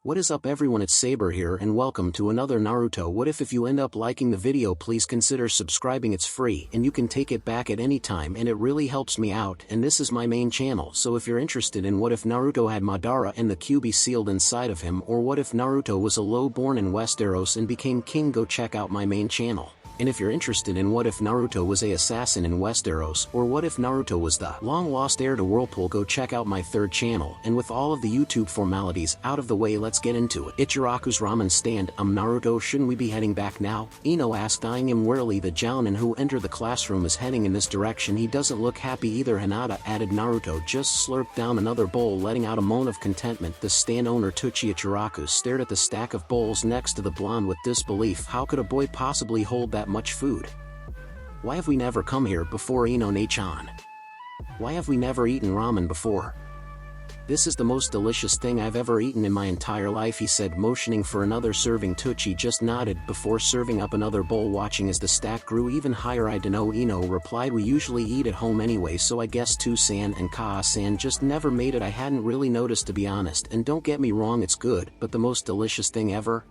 What is up everyone, it's Saber here and welcome to another Naruto What If you end up liking the video, please consider subscribing. It's free and you can take it back at any time and it really helps me out, and this is my main channel, so if you're interested in what if Naruto had Madara and the Kyubi sealed inside of him, or what if Naruto was a low born in Westeros and became king, go check out my main channel. And if you're interested in what if Naruto was a assassin in Westeros, or what if Naruto was the long-lost heir to Whirlpool, go check out my third channel. And with all of the YouTube formalities out of the way, let's get into it. Ichiraku's ramen stand. Naruto, shouldn't we be heading back now? Ino asked, eyeing him warily. The Jounin who entered the classroom is heading in this direction. He doesn't look happy either, Hinata added. Naruto just slurped down another bowl, letting out a moan of contentment. The stand owner Tsuchi Ichiraku stared at the stack of bowls next to the blonde with disbelief. How could a boy possibly hold that much food? Why have we never come here before, Ino-ne-chan? Why have we never eaten ramen before? This is the most delicious thing I've ever eaten in my entire life, he said, motioning for another serving. Tsuchi just nodded before serving up another bowl, watching as the stack grew even higher. I dunno, Ino replied, we usually eat at home anyway, so I guess Tu-san and Kaa-san just never made it. I hadn't really noticed, to be honest, and don't get me wrong, it's good, but the most delicious thing ever?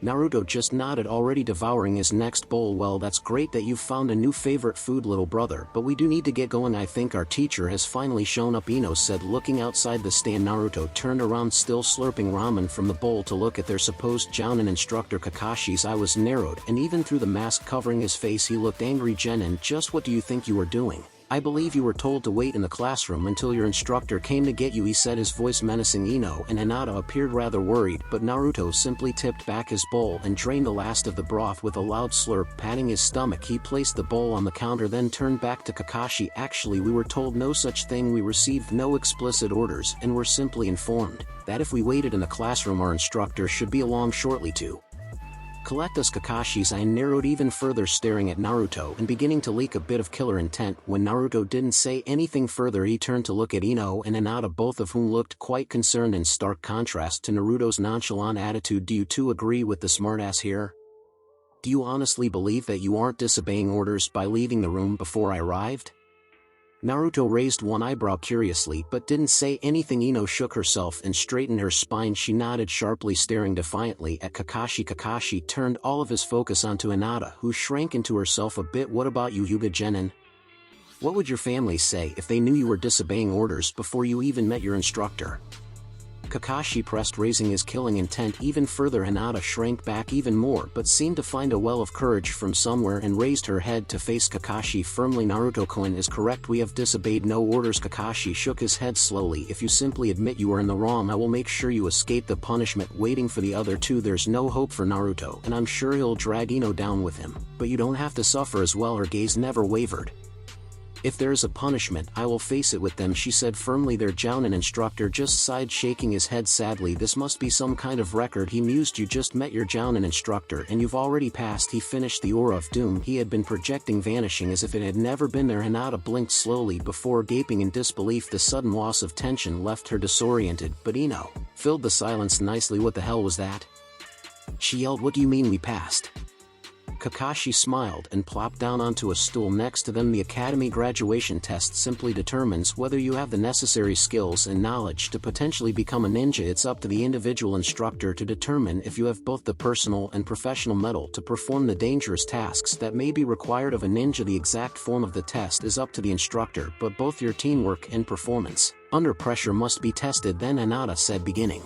Naruto just nodded, already devouring his next bowl. Well, that's great that you've found a new favorite food, little brother, but we do need to get going. I think our teacher has finally shown up, Ino said, looking outside the stand. Naruto turned around, still slurping ramen from the bowl, to look at their supposed Jounin instructor. Kakashi's eye was narrowed, and even through the mask covering his face he looked angry. Genin, just what do you think you are doing? I believe you were told to wait in the classroom until your instructor came to get you, he said, his voice menacing. Ino and Hinata appeared rather worried, but Naruto simply tipped back his bowl and drained the last of the broth with a loud slurp. Patting his stomach, he placed the bowl on the counter, then turned back to Kakashi. Actually, we were told no such thing. We received no explicit orders and were simply informed that if we waited in the classroom our instructor should be along shortly to collect us. Kakashi's eye narrowed even further, staring at Naruto and beginning to leak a bit of killer intent. When Naruto didn't say anything further, he turned to look at Ino and Hinata, both of whom looked quite concerned, in stark contrast to Naruto's nonchalant attitude. Do you two agree with the smartass here? Do you honestly believe that you aren't disobeying orders by leaving the room before I arrived? Naruto raised one eyebrow curiously but didn't say anything. Ino shook herself and straightened her spine. She nodded sharply, staring defiantly at Kakashi. Kakashi turned all of his focus onto Hinata, who shrank into herself a bit. What about you, Hyuga Genin? What would your family say if they knew you were disobeying orders before you even met your instructor? Kakashi pressed, raising his killing intent even further. Hinata shrank back even more but seemed to find a well of courage from somewhere and raised her head to face Kakashi firmly. Naruto-kun is correct, we have disobeyed no orders. Kakashi shook his head slowly. If you simply admit you are in the wrong, I will make sure you escape the punishment waiting for the other two. There's no hope for Naruto, and I'm sure he'll drag Ino down with him, but you don't have to suffer as well. Her gaze never wavered. If there is a punishment, I will face it with them, she said firmly. Their Jounin instructor just sighed, shaking his head sadly. This must be some kind of record, he mused. You just met your Jounin instructor and you've already passed. He finished. The aura of doom he had been projecting vanishing as if it had never been there. Hinata blinked slowly before gaping in disbelief. The sudden loss of tension left her disoriented, but Ino filled the silence nicely. What the hell was that? She yelled. What do you mean we passed? Kakashi smiled and plopped down onto a stool next to them. The academy graduation test simply determines whether you have the necessary skills and knowledge to potentially become a ninja. It's up to the individual instructor to determine if you have both the personal and professional mettle to perform the dangerous tasks that may be required of a ninja. The exact form of the test is up to the instructor, but both your teamwork and performance under pressure must be tested. Then Hinata said, beginning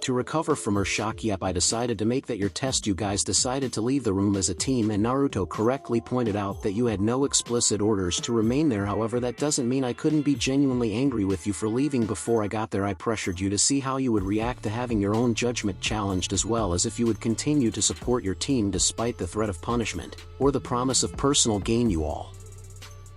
to recover from her shock. Yep, I decided to make that your test. You guys decided to leave the room as a team, and Naruto correctly pointed out that you had no explicit orders to remain there. However, that doesn't mean I couldn't be genuinely angry with you for leaving before I got there. I pressured you to see how you would react to having your own judgment challenged, as well as if you would continue to support your team despite the threat of punishment or the promise of personal gain. You all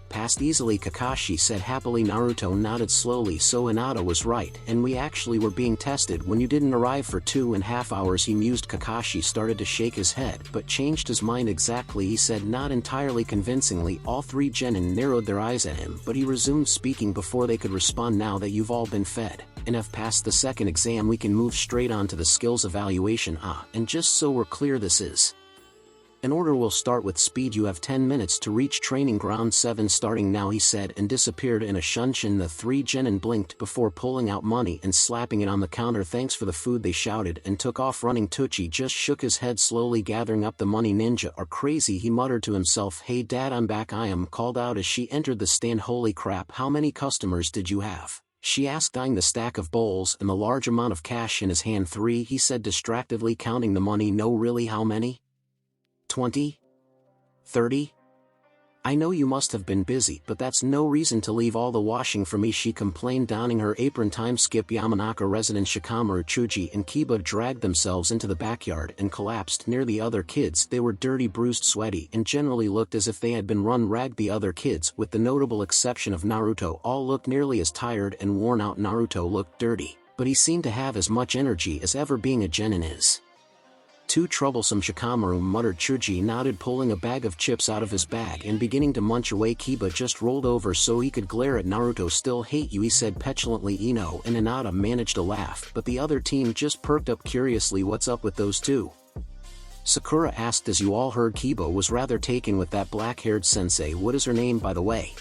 passed easily, Kakashi said happily. Naruto nodded slowly. So Hinata was right, and we actually were being tested when you didn't arrive for 2.5 hours, he mused. Kakashi started to shake his head but changed his mind. Exactly, he said, not entirely convincingly. All three Genin narrowed their eyes at him, but he resumed speaking before they could respond. Now that you've all been fed and have passed the second exam, we can move straight on to the skills evaluation. And just so we're clear, this is "An order will start with speed. You have 10 minutes to reach training ground 7 starting now," he said, and disappeared in a shunshin. The 3 genin blinked before pulling out money and slapping it on the counter. "Thanks for the food," they shouted, and took off running. Tucci just shook his head slowly, gathering up the money. "Ninja are crazy," he muttered to himself. "Hey Dad, I'm back," I am called out as she entered the stand. "Holy crap, how many customers did you have?" she asked, eyeing the stack of bowls and the large amount of cash in his hand. 3, he said distractedly, counting the money. "No, really, how many? 20? 30? I know you must have been busy, but that's no reason to leave all the washing for me," she complained, donning her apron. Time skip. Yamanaka resident Shikamaru, Chuji, and Kiba dragged themselves into the backyard and collapsed near the other kids. They were dirty, bruised, sweaty, and generally looked as if they had been run ragged. The other kids, with the notable exception of Naruto, all looked nearly as tired and worn out. Naruto looked dirty, but he seemed to have as much energy as ever, being a genin is. "Too troublesome," Shikamaru muttered. Chuji nodded, pulling a bag of chips out of his bag and beginning to munch away. Kiba just rolled over so he could glare at Naruto. "Still hate you," he said petulantly. Ino and Hinata managed a laugh, but the other team just perked up curiously. "What's up with those two?" Sakura asked. "As you all heard, Kiba was rather taken with that black-haired sensei. What is her name, by the way?"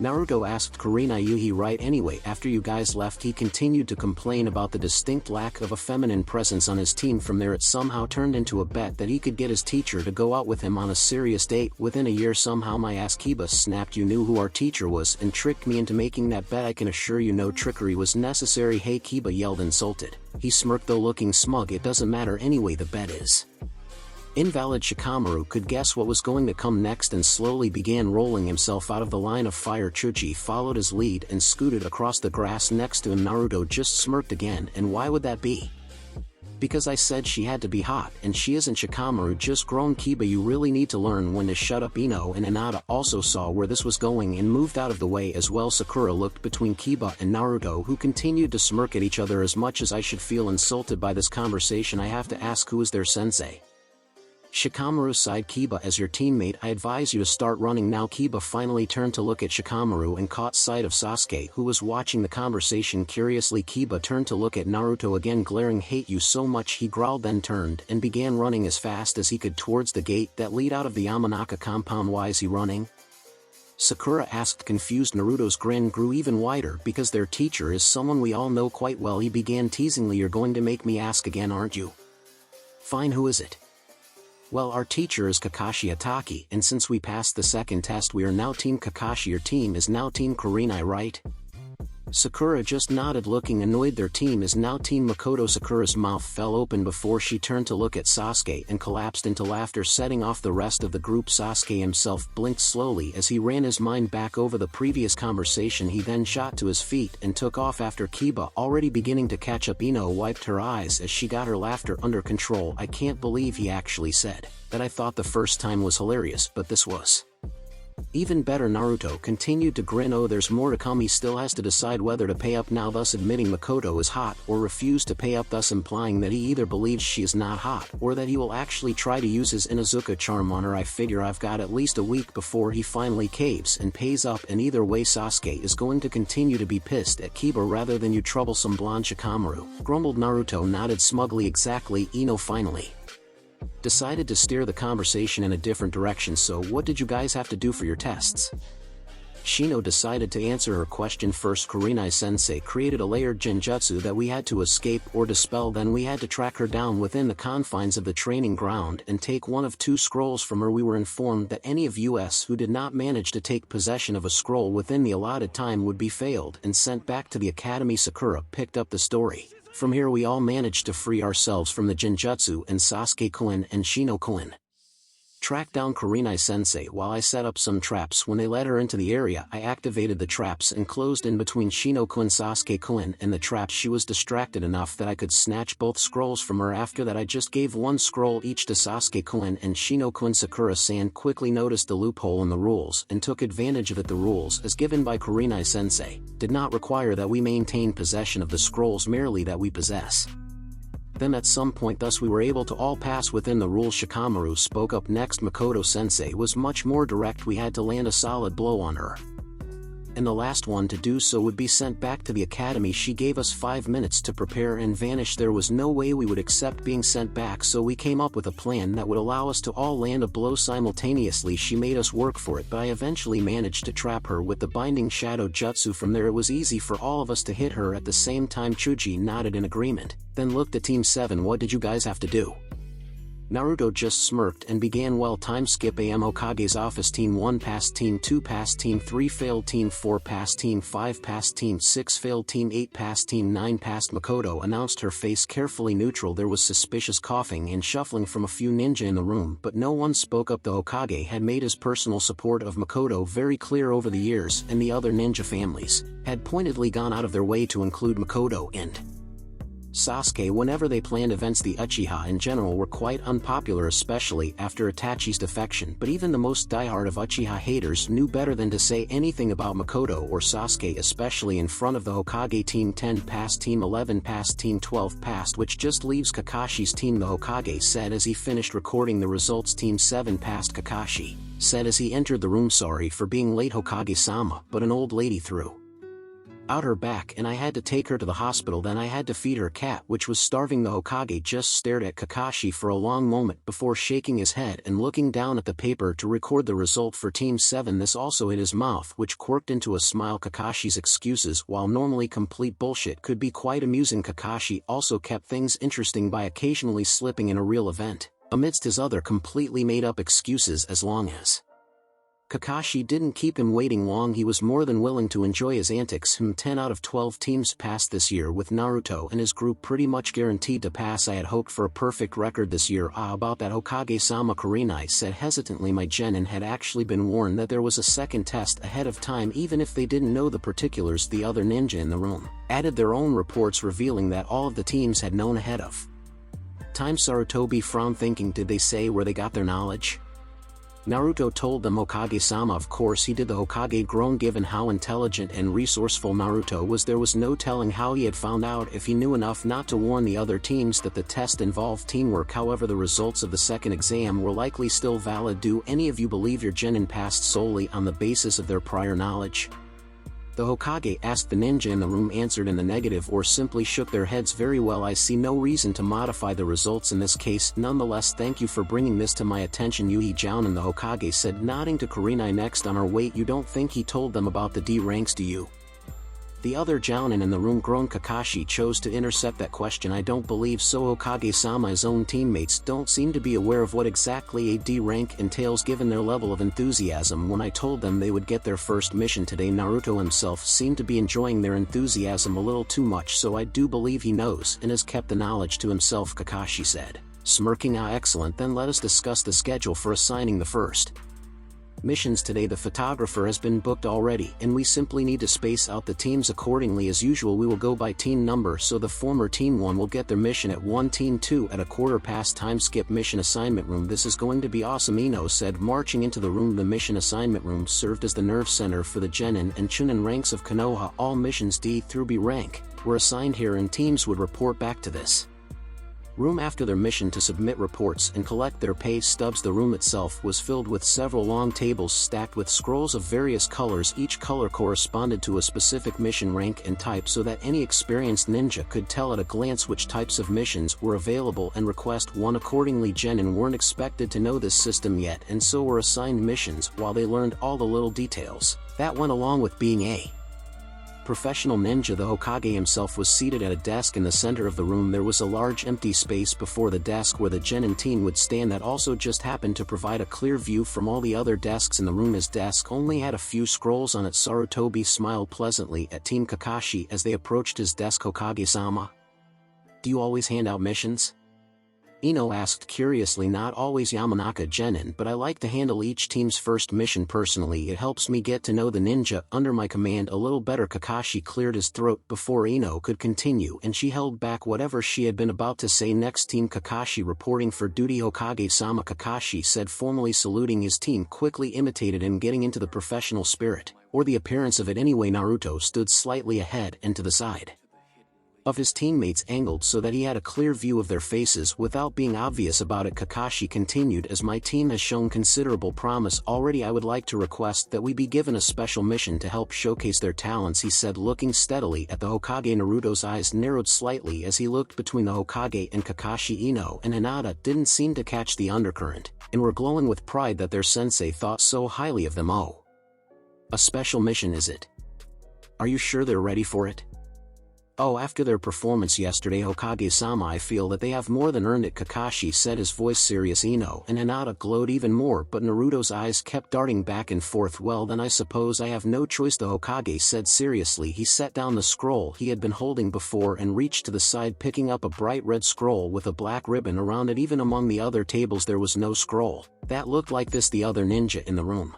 Naruto asked. "Kurina Yuhi, right? Anyway, after you guys left, he continued to complain about the distinct lack of a feminine presence on his team. From there it somehow turned into a bet that he could get his teacher to go out with him on a serious date within a year somehow." "My ass," Kiba snapped. "You knew who our teacher was and tricked me into making that bet. I can assure you no trickery was necessary." "Hey," Kiba yelled, insulted. He smirked, though looking smug. "It doesn't matter anyway, the bet is invalid." Shikamaru could guess what was going to come next and slowly began rolling himself out of the line of fire. Chuchi followed his lead and scooted across the grass next to him. Naruto just smirked again. "And why would that be?" "Because I said she had to be hot, and she isn't." Shikamaru just groaned. "Kiba, you really need to learn when to shut up." Ino and Hinata also saw where this was going and moved out of the way as well. Sakura looked between Kiba and Naruto, who continued to smirk at each other. "As much as I should feel insulted by this conversation, I have to ask, who is their sensei?" Shikamaru sighed. "Kiba, as your teammate, I advise you to start running now." Kiba finally turned to look at Shikamaru and caught sight of Sasuke, who was watching the conversation curiously. Kiba turned to look at Naruto again, glaring. "Hate you so much," he growled, then turned and began running as fast as he could towards the gate that lead out of the Yamanaka compound. "Why is he running?" Sakura asked, confused. Naruto's grin grew even wider. "Because their teacher is someone we all know quite well," he began teasingly. "You're going to make me ask again, aren't you?" "Fine, who is it?" "Well, our teacher is Kakashi Ataki, and since we passed the second test we are now Team Kakashi. Your team is now Team Kurenai, right?" Sakura just nodded, looking annoyed. "Their team is now Team Makoto." Sakura's mouth fell open before she turned to look at Sasuke and collapsed into laughter, setting off the rest of the group. Sasuke himself blinked slowly as he ran his mind back over the previous conversation. He then shot to his feet and took off after Kiba, already beginning to catch up. Ino wiped her eyes as she got her laughter under control. "I can't believe he actually said that. I thought the first time was hilarious, but this was even better." Naruto continued to grin. "Oh, there's more to come." He still has to decide whether to pay up now, thus admitting Makoto is hot, or refuse to pay up, thus implying that he either believes she is not hot or that he will actually try to use his Inuzuka charm on her. "I figure I've got at least a week before he finally caves and pays up, and either way Sasuke is going to continue to be pissed at Kiba rather than you troublesome blonde." Shikamaru grumbled. Naruto nodded smugly. "Exactly." Ino finally decided to steer the conversation in a different direction. "So what did you guys have to do for your tests?" Shino decided to answer her question first. "Kurenai-sensei created a layered genjutsu that we had to escape or dispel. Then we had to track her down within the confines of the training ground and take one of 2 scrolls from her. We were informed that any of us who did not manage to take possession of a scroll within the allotted time would be failed and sent back to the academy." Sakura picked up the story. "From here we all managed to free ourselves from the genjutsu, and Sasuke-kun and Shino-kun tracked down Kurenai-sensei while I set up some traps. When they led her into the area, I activated the traps and closed in between Shino-kun, Sasuke-kun, and the traps. She was distracted enough that I could snatch both scrolls from her. After that I just gave 1 scroll each to Sasuke-kun and Shino-kun." Sakura-san quickly noticed the loophole in the rules and took advantage of it. "The rules, as given by Kurenai-sensei, did not require that we maintain possession of the scrolls, merely that we possess them at some point, thus we were able to all pass within the rules." Shikamaru spoke up next. "Makoto-sensei was much more direct. We had to land a solid blow on her, and the last one to do so would be sent back to the academy. She gave us 5 minutes to prepare and vanish. There was no way we would accept being sent back, so we came up with a plan that would allow us to all land a blow simultaneously. She made us work for it, but I eventually managed to trap her with the binding shadow jutsu. From there it was easy for all of us to hit her at the same time. Chuji nodded in agreement, then looked at Team 7. What did you guys have to do? Naruto just smirked and began. Well, time skip. AM Hokage's office. Team 1 passed, Team 2 passed, Team 3 failed, Team 4 passed, Team 5 passed, Team 6 failed, Team 8 passed, Team 9 passed. Makoto announced, her face carefully neutral. There was suspicious coughing and shuffling from a few ninja in the room, but no one spoke up. The Hokage had made his personal support of Makoto very clear over the years, and the other ninja families had pointedly gone out of their way to include Makoto and Sasuke whenever they planned events. The Uchiha in general were quite unpopular, especially after Itachi's defection, but even the most diehard of Uchiha haters knew better than to say anything about Makoto or Sasuke, especially in front of the Hokage. Team 10 passed, Team 11 passed, Team 12 passed, which just leaves Kakashi's team. The Hokage said as he finished recording the results. Team 7 passed. Kakashi said as he entered the room, sorry for being late, Hokage-sama, but an old lady threw out her back and I had to take her to the hospital. Then I had to feed her cat, which was starving. The Hokage just stared at Kakashi for a long moment before shaking his head and looking down at the paper to record the result for Team 7. This also hit his mouth, which quirked into a smile. Kakashi's excuses, while normally complete bullshit, could be quite amusing. Kakashi also kept things interesting by occasionally slipping in a real event amidst his other completely made-up excuses. As long as Kakashi didn't keep him waiting long, he was more than willing to enjoy his antics. 10 out of 12 teams passed this year, with Naruto and his group pretty much guaranteed to pass. I had hoped for a perfect record this year. About that, Hokage-sama, Kurenai said hesitantly. My genin had actually been warned that there was a second test ahead of time, even if they didn't know the particulars. The other ninja in the room added their own reports, revealing that all of the teams had known ahead of time. Sarutobi frowned, thinking, did they say where they got their knowledge? Naruto told them. Hokage-sama, of course he did. The Hokage groaned. Given how intelligent and resourceful Naruto was, there was no telling how he had found out if he knew enough not to warn the other teams that the test involved teamwork. However, the results of the second exam were likely still valid. Do any of you believe your genin passed solely on the basis of their prior knowledge? The Hokage asked. The ninja in the room answered in the negative or simply shook their heads. Very well, I see no reason to modify the results in this case. Nonetheless, thank you for bringing this to my attention, Yuhi Jounin, the Hokage said, nodding to Kurenai. Next on our wait, you don't think he told them about the D ranks, do you? The other Jounin in the room groaned. Kakashi chose to intercept that question. I don't believe so, Hokage-sama. His own teammates don't seem to be aware of what exactly a D rank entails, given their level of enthusiasm when I told them they would get their first mission today. Naruto himself seemed to be enjoying their enthusiasm a little too much, so I do believe he knows and has kept the knowledge to himself, Kakashi said, smirking. Excellent, then let us discuss the schedule for assigning the first missions today. The photographer has been booked already, and we simply need to space out the teams accordingly. As usual, we will go by team number, so the former Team 1 will get their mission at 1, Team 2 at 1/4 time skip. Mission assignment room. This is going to be awesome, Ino said, marching into the room. The mission assignment room served as the nerve center for the Genin and Chunin ranks of Konoha. All missions D through B rank were assigned here, and teams would report back to this room after their mission to submit reports and collect their pay stubs. The room itself was filled with several long tables stacked with scrolls of various colors. Each color corresponded to a specific mission rank and type, so that any experienced ninja could tell at a glance which types of missions were available and request one accordingly. Genin weren't expected to know this system yet, and so were assigned missions while they learned all the little details that went along with being a professional ninja. The Hokage himself was seated at a desk in the center of the room. There was a large empty space before the desk where the Genin team would stand that also just happened to provide a clear view from all the other desks in the room. His desk only had a few scrolls on it. Sarutobi smiled pleasantly at Team Kakashi as they approached his desk. Hokage-sama, do you always hand out missions? Ino asked curiously. Not always, Yamanaka Genin, but I like to handle each team's first mission personally. It helps me get to know the ninja under my command a little better. Kakashi cleared his throat before Ino could continue, and she held back whatever she had been about to say. Next, Team Kakashi reporting for duty. Hokage-sama, Kakashi said, formally saluting his team, quickly imitated and getting into the professional spirit, or the appearance of it anyway. Naruto stood slightly ahead and to the side of his teammates angled so that he had a clear view of their faces without being obvious about it. Kakashi continued, as my team has shown considerable promise already, I would like to request that we be given a special mission to help showcase their talents, he said, looking steadily at the Hokage. Naruto's eyes narrowed slightly as he looked between the Hokage and Kakashi. Ino and Hinata didn't seem to catch the undercurrent, and were glowing with pride that their sensei thought so highly of them. Oh. A special mission, is it? Are you sure they're ready for it? Oh, after their performance yesterday, Hokage-sama, I feel that they have more than earned it, Kakashi said, his voice serious. Ino and Hinata glowed even more, but Naruto's eyes kept darting back and forth. Well then I suppose I have no choice, the Hokage said seriously. He set down the scroll he had been holding before and reached to the side, picking up a bright red scroll with a black ribbon around it. Even among the other tables there was no scroll that looked like this. The other ninja in the room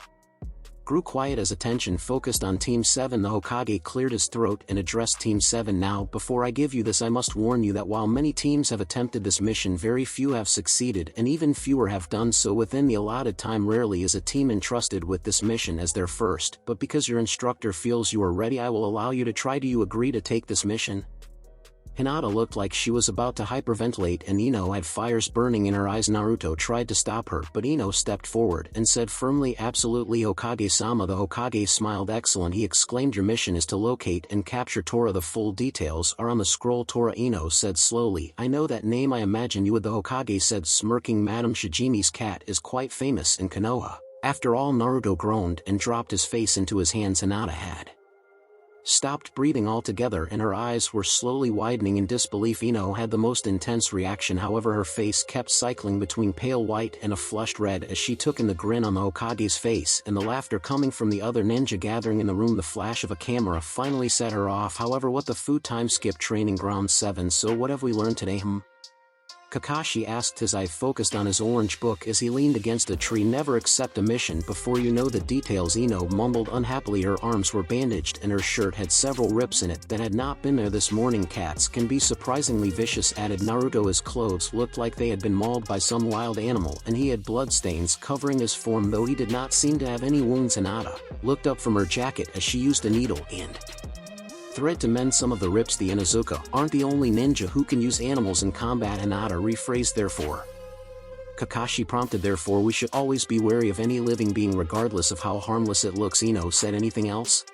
grew quiet as attention focused on Team 7. The Hokage cleared his throat and addressed Team 7. Now, before I give you this, I must warn you that while many teams have attempted this mission, very few have succeeded, and even fewer have done so within the allotted time. Rarely is a team entrusted with this mission as their first, but because your instructor feels you are ready, I will allow you to try. Do you agree to take this mission? Hinata looked like she was about to hyperventilate, and Ino had fires burning in her eyes. Naruto tried to stop her, but Ino stepped forward and said firmly, absolutely, Hokage-sama. The Hokage smiled. Excellent, he exclaimed. Your mission is to locate and capture Tora. The full details are on the scroll. Tora, Ino said slowly. I know that name, I imagine you would, the Hokage said, smirking. Madame Shijimi's cat is quite famous in Konoha. After all, Naruto groaned and dropped his face into his hands. Hinata had stopped breathing altogether, and her eyes were slowly widening in disbelief. Ino had the most intense reaction, however her face kept cycling between pale white and a flushed red as she took in the grin on the Hokage's face and the laughter coming from the other ninja gathering in the room. The flash of a camera finally set her off. However, what the food time skip training ground 7. So what have we learned today? Kakashi asked, his eye focused on his orange book as he leaned against a tree. Never accept a mission before you know the details, Ino mumbled unhappily. Her arms were bandaged and her shirt had several rips in it that had not been there this morning. Cats can be surprisingly vicious, added Naruto. His clothes looked like they had been mauled by some wild animal, and he had bloodstains covering his form, though he did not seem to have any wounds. Hinata looked up from her jacket as she used a needle and thread to mend some of the rips. The Inuzuka aren't the only ninja who can use animals in combat. Hinata rephrased. Therefore, Kakashi prompted, therefore we should always be wary of any living being regardless of how harmless it looks. Ino said, anything else?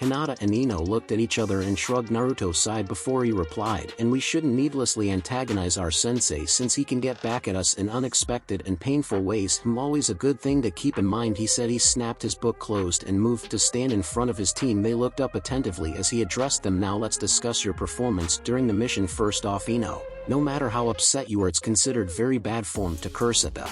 Hinata and Ino looked at each other and shrugged. Naruto sighed before he replied, and we shouldn't needlessly antagonize our sensei since he can get back at us in unexpected and painful ways. Always a good thing to keep in mind, he said. He snapped his book closed and moved to stand in front of his team. They looked up attentively as he addressed them. Now let's discuss your performance during the mission. First off, Ino, no matter how upset you are, it's considered very bad form to curse at the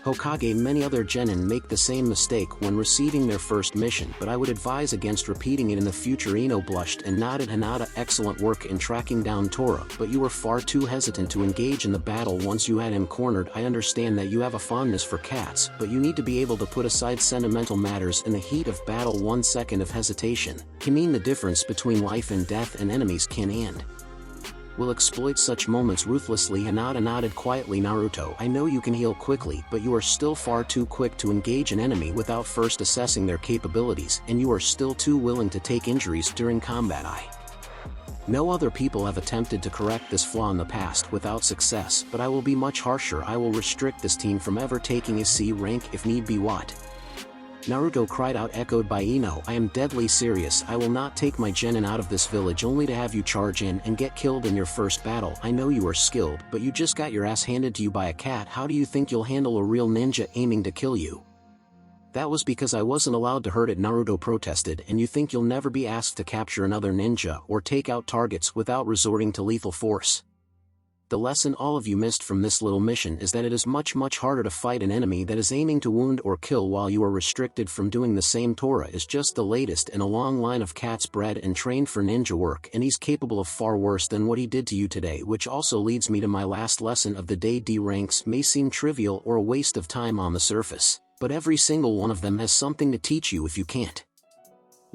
Hokage. Many other genin make the same mistake when receiving their first mission, but I would advise against repeating it in the future. Ino blushed and nodded. Hinata, excellent work in tracking down Tora, but you were far too hesitant to engage in the battle once you had him cornered. I understand that you have a fondness for cats, but you need to be able to put aside sentimental matters in the heat of battle. 1 second of hesitation can mean the difference between life and death, and enemies can and will exploit such moments ruthlessly. Hinata nodded quietly. Naruto, I know you can heal quickly, but you are still far too quick to engage an enemy without first assessing their capabilities, and you are still too willing to take injuries during combat. I know other people have attempted to correct this flaw in the past without success, but I will be much harsher. I will restrict this team from ever taking a C rank if need be. What? Naruto cried out, echoed by Ino. I am deadly serious. I will not take my genin out of this village only to have you charge in and get killed in your first battle. I know you are skilled, but you just got your ass handed to you by a cat. How do you think you'll handle a real ninja aiming to kill you? That was because I wasn't allowed to hurt it, Naruto protested. And you think you'll never be asked to capture another ninja or take out targets without resorting to lethal force? The lesson all of you missed from this little mission is that it is much harder to fight an enemy that is aiming to wound or kill while you are restricted from doing the same. Tora is just the latest in a long line of cats bred and trained for ninja work, and he's capable of far worse than what he did to you today, which also leads me to my last lesson of the day. D ranks may seem trivial or a waste of time on the surface, but every single one of them has something to teach you if you can't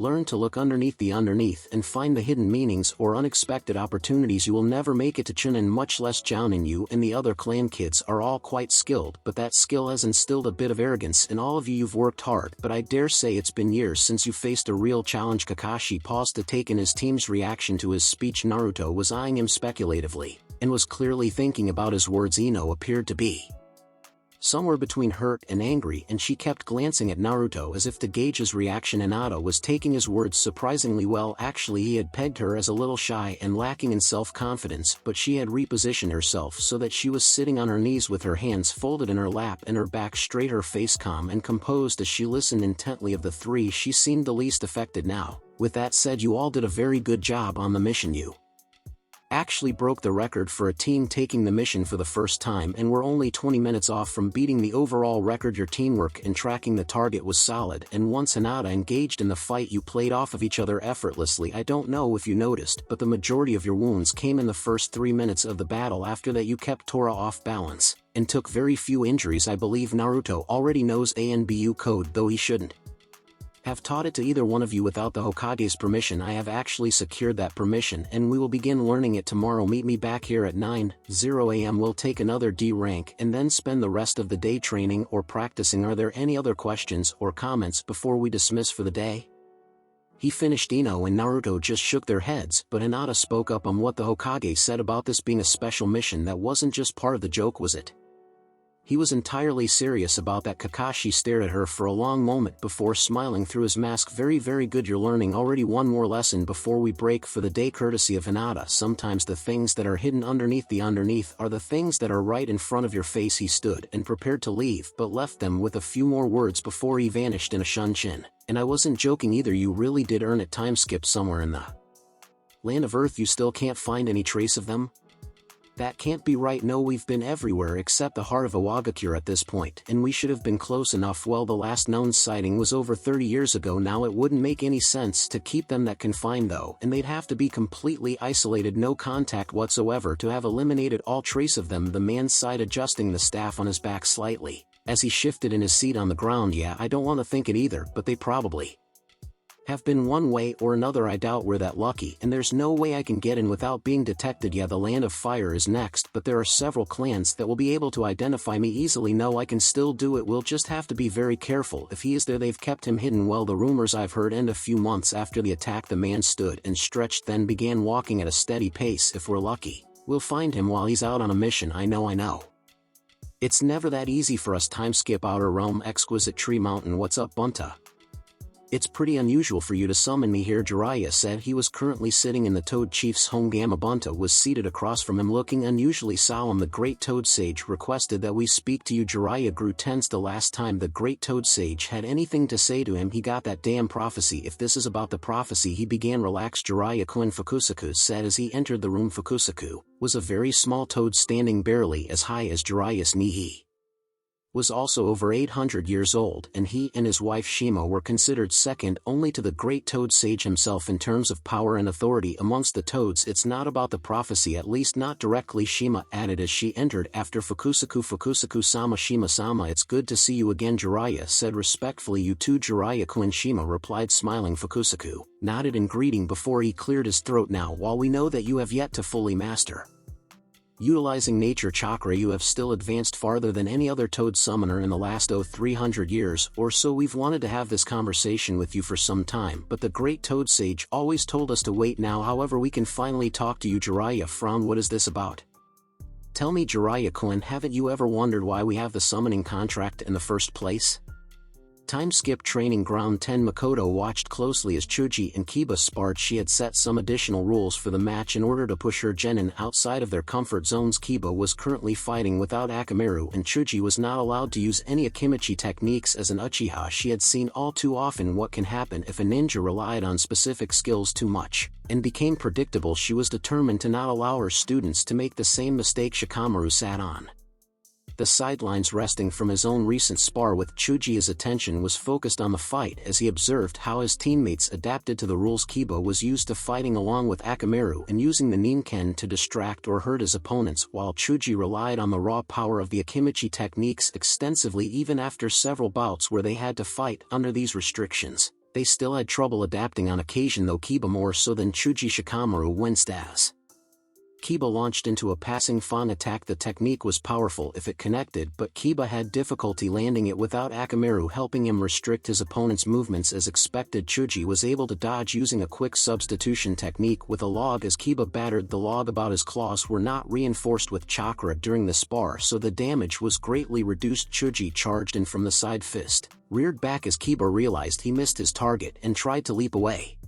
Learn to look underneath the underneath and find the hidden meanings or unexpected opportunities. You will never make it to Chunin, much less Jounin. You and the other clan kids are all quite skilled, but that skill has instilled a bit of arrogance in all of you. You've worked hard, but I dare say it's been years since you faced a real challenge. Kakashi paused to take in his team's reaction to his speech. Naruto was eyeing him speculatively, and was clearly thinking about his words. Ino appeared to be somewhere between hurt and angry, and she kept glancing at Naruto as if to gauge his reaction. Minato was taking his words surprisingly well. Actually, he had pegged her as a little shy and lacking in self-confidence, but she had repositioned herself so that she was sitting on her knees with her hands folded in her lap and her back straight, her face calm and composed as she listened intently. Of the three, she seemed the least affected now. With that said, you all did a very good job on the mission. You actually broke the record for a team taking the mission for the first time, and were only 20 minutes off from beating the overall record. Your teamwork in tracking the target was solid, and once Hinata engaged in the fight, you played off of each other effortlessly. I don't know if you noticed, but the majority of your wounds came in the first 3 minutes of the battle. After that, you kept Tora off balance, and took very few injuries. I believe Naruto already knows ANBU code, though he shouldn't have taught it to either one of you without the Hokage's permission. I have actually secured that permission, and we will begin learning it tomorrow. Meet me back here at 9:00 a.m. We'll take another D rank and then spend the rest of the day training or practicing. Are there any other questions or comments before we dismiss for the day? He finished. Ino and Naruto just shook their heads, but Hinata spoke up on what the Hokage said about this being a special mission. That wasn't just part of the joke, was it? He was entirely serious about that. Kakashi stared at her for a long moment before smiling through his mask. Very, very good. You're learning already. One more lesson before we break for the day, courtesy of Hinata. Sometimes the things that are hidden underneath the underneath are the things that are right in front of your face. He stood and prepared to leave, but left them with a few more words before he vanished in a shunshin. And I wasn't joking either. You really did earn it. Time skip somewhere in the land of Earth. You still can't find any trace of them? That can't be right. No, we've been everywhere except the heart of Iwagakure at this point, and we should have been close enough. Well, the last known sighting was over 30 years ago now. It wouldn't make any sense to keep them that confined though, and they'd have to be completely isolated, no contact whatsoever, to have eliminated all trace of them. The man sighed, adjusting the staff on his back slightly, as he shifted in his seat on the ground. Yeah, I don't want to think it either, but they probably have been one way or another. I doubt we're that lucky, and there's no way I can get in without being detected. Yeah, the Land of Fire is next, but there are several clans that will be able to identify me easily. No, I can still do it. We'll just have to be very careful. If he is there, they've kept him hidden. Well, the rumors I've heard end a few months after the attack. The man stood and stretched, then began walking at a steady pace. If we're lucky, we'll find him while he's out on a mission. I know. It's never that easy for us. Time skip. Outer Realm. Exquisite Tree Mountain. What's up, Bunta? It's pretty unusual for you to summon me here, Jiraiya said. He was currently sitting in the Toad Chief's home. Gamabunta was seated across from him, looking unusually solemn. The Great Toad Sage requested that we speak to you. Jiraiya grew tense. The last time the Great Toad Sage had anything to say to him, he got that damn prophecy. If this is about the prophecy, he began. Relax, Jiraiya-kun, Fukusaku said as he entered the room. Fukusaku was a very small toad standing barely as high as Jiraiya's knee. He was also over 800 years old, and he and his wife Shima were considered second only to the Great Toad Sage himself in terms of power and authority amongst the toads. It's not about the prophecy, at least not directly, Shima added as she entered after Fukusaku. Fukusaku-sama, Shima-sama, it's good to see you again, Jiraiya said respectfully. You too, Jiraiya-kun, Shima replied, smiling. Fukusaku nodded in greeting before he cleared his throat. Now, while we know that you have yet to fully master utilizing nature chakra, you have still advanced farther than any other toad summoner in the last 300 years or so. We've wanted to have this conversation with you for some time, but the Great Toad Sage always told us to wait. Now, however, we can finally talk to you. Jiraiya frowned. What is this about? Tell me, Jiraiya-kun, haven't you ever wondered why we have the summoning contract in the first place? Time skip. Training ground 10. Makoto watched closely as Chuji and Kiba sparred. She had set some additional rules for the match in order to push her genin outside of their comfort zones. Kiba was currently fighting without Akamaru, and Chuji was not allowed to use any Akimichi techniques as an Uchiha. She had seen all too often what can happen if a ninja relied on specific skills too much, and became predictable. She was determined to not allow her students to make the same mistake. Shikamaru sat on the sidelines, resting from his own recent spar with Chuji. His attention was focused on the fight as he observed how his teammates adapted to the rules. Kiba was used to fighting along with Akamaru and using the Ninken to distract or hurt his opponents, while Chuji relied on the raw power of the Akimichi techniques extensively. Even after several bouts where they had to fight under these restrictions, They still had trouble adapting on occasion though, Kiba more so than Chuji. Shikamaru winced as Kiba launched into a passing fawn attack. The technique was powerful if it connected, but Kiba had difficulty landing it without Akamaru helping him restrict his opponent's movements as expected. Chuji was able to dodge using a quick substitution technique with a log as Kiba battered the log about. His claws were not reinforced with chakra during the spar, so the damage was greatly reduced. Chuji charged in from the side fist, reared back as Kiba realized he missed his target and tried to leap away.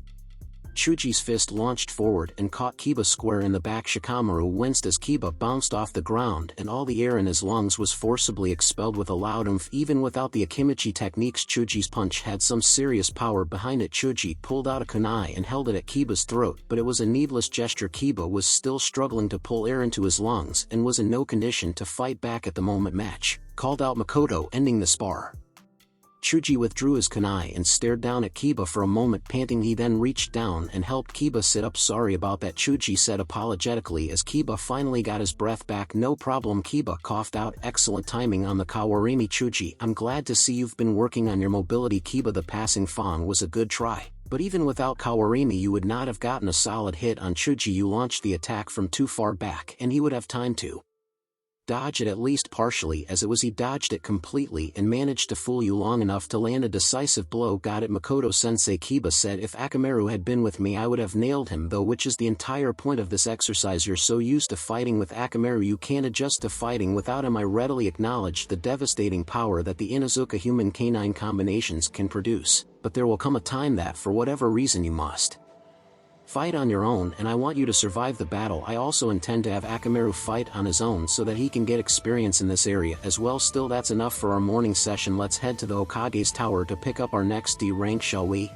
Chuji's fist launched forward and caught Kiba square in the back. Shikamaru winced as Kiba bounced off the ground and all the air in his lungs was forcibly expelled with a loud oomph. Even without the Akimichi techniques, Chuji's punch had some serious power behind it. Chuji pulled out a kunai and held it at Kiba's throat, but it was a needless gesture. Kiba was still struggling to pull air into his lungs and was in no condition to fight back at the moment. Match called out Makoto, ending the spar. Chuji withdrew his kunai and stared down at Kiba for a moment, panting. He then reached down and helped Kiba sit up. Sorry about that, Chuji said apologetically as Kiba finally got his breath back. No problem, Kiba coughed out. Excellent timing on the kawarimi. Chuji, I'm glad to see you've been working on your mobility. Kiba, the passing fawn was a good try, but even without kawarimi you would not have gotten a solid hit on Chuji. You launched the attack from too far back and he would have time to dodge it at least partially. As it was, he dodged it completely and managed to fool you long enough to land a decisive blow. Got it, Makoto-sensei, Kiba said. If Akamaru had been with me I would have nailed him though, which is the entire point of this exercise. You're so used to fighting with Akamaru you can't adjust to fighting without him. I readily acknowledge the devastating power that the Inuzuka human canine combinations can produce, but there will come a time that for whatever reason you must fight on your own, and I want you to survive the battle. I also intend to have Akamaru fight on his own so that he can get experience in this area as well. Still, that's enough for our morning session. Let's head to the Hokage's tower to pick up our next D rank, shall we?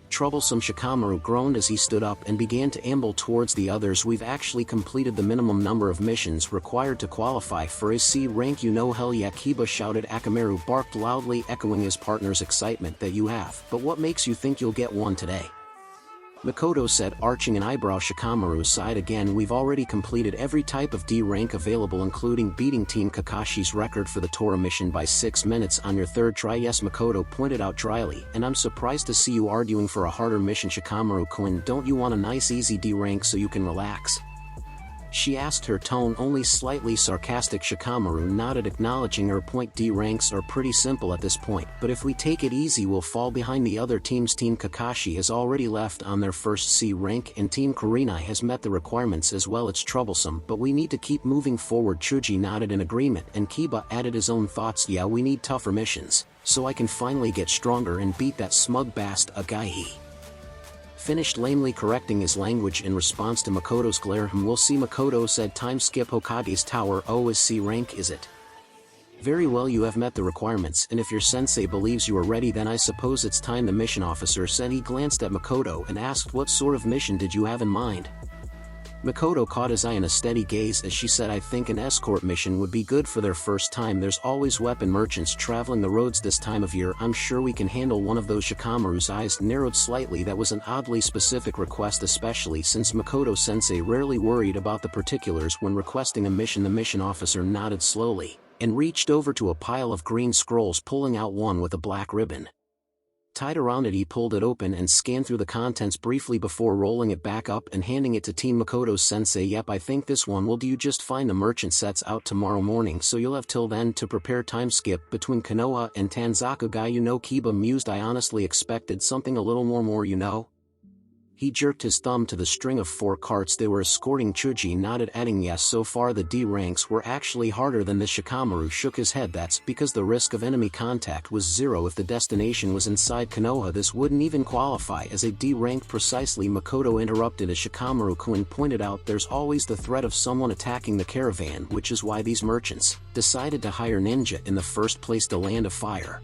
Troublesome, Shikamaru groaned as he stood up and began to amble towards the others. We've actually completed the minimum number of missions required to qualify for his C rank. You know, hell yeah, Kiba shouted. Akamaru barked loudly, echoing his partner's excitement. That you have, but what makes you think you'll get one today? Makoto said, arching an eyebrow. Shikamaru sighed again. We've already completed every type of D rank available, including beating Team Kakashi's record for the Tora mission by 6 minutes on your third try. Yes, Makoto pointed out dryly, and I'm surprised to see you arguing for a harder mission. Shikamaru-kun, don't you want a nice easy D rank so you can relax? She asked, her tone only slightly sarcastic. Shikamaru nodded, acknowledging her point. D ranks are pretty simple at this point, but if we take it easy we'll fall behind the other teams. Team Kakashi has already left on their first C rank and Team Kurenai has met the requirements as well. It's troublesome, but we need to keep moving forward. Chuji nodded in agreement and Kiba added his own thoughts. Yeah, we need tougher missions, so I can finally get stronger and beat that smug bast Agaihi. Finished lamely correcting his language in response to Makoto's glare. We'll see, Makoto said. Time skip. Hokage's tower. Oh, is C rank, is it? Very well, you have met the requirements, and if your sensei believes you are ready then I suppose it's time, the mission officer said. He glanced at Makoto and asked, what sort of mission did you have in mind? Makoto caught his eye in a steady gaze as she said, I think an escort mission would be good for their first time. There's always weapon merchants traveling the roads this time of year. I'm sure we can handle one of those. Shikamaru's eyes narrowed slightly. That was an oddly specific request, especially since Makoto-sensei rarely worried about the particulars when requesting a mission. The mission officer nodded slowly and reached over to a pile of green scrolls, pulling out one with a black ribbon tied around it. He pulled it open and scanned through the contents briefly before rolling it back up and handing it to Team Makoto's sensei. Yep, I think this one will do. You just find the merchant sets out tomorrow morning, so you'll have till then to prepare. Time skip between Konoha and Tanzaka guy. You know, Kiba mused, I honestly expected something a little more, you know. He jerked his thumb to the string of 4 carts they were escorting. Chuji nodded, adding, yes, so far the D ranks were actually harder than this. Shikamaru shook his head. That's because the risk of enemy contact was 0. If the destination was inside Konoha this wouldn't even qualify as a D rank. Precisely, Makoto interrupted as Shikamaru-kun pointed out, there's always the threat of someone attacking the caravan, which is why these merchants decided to hire ninja in the first place. The land of fire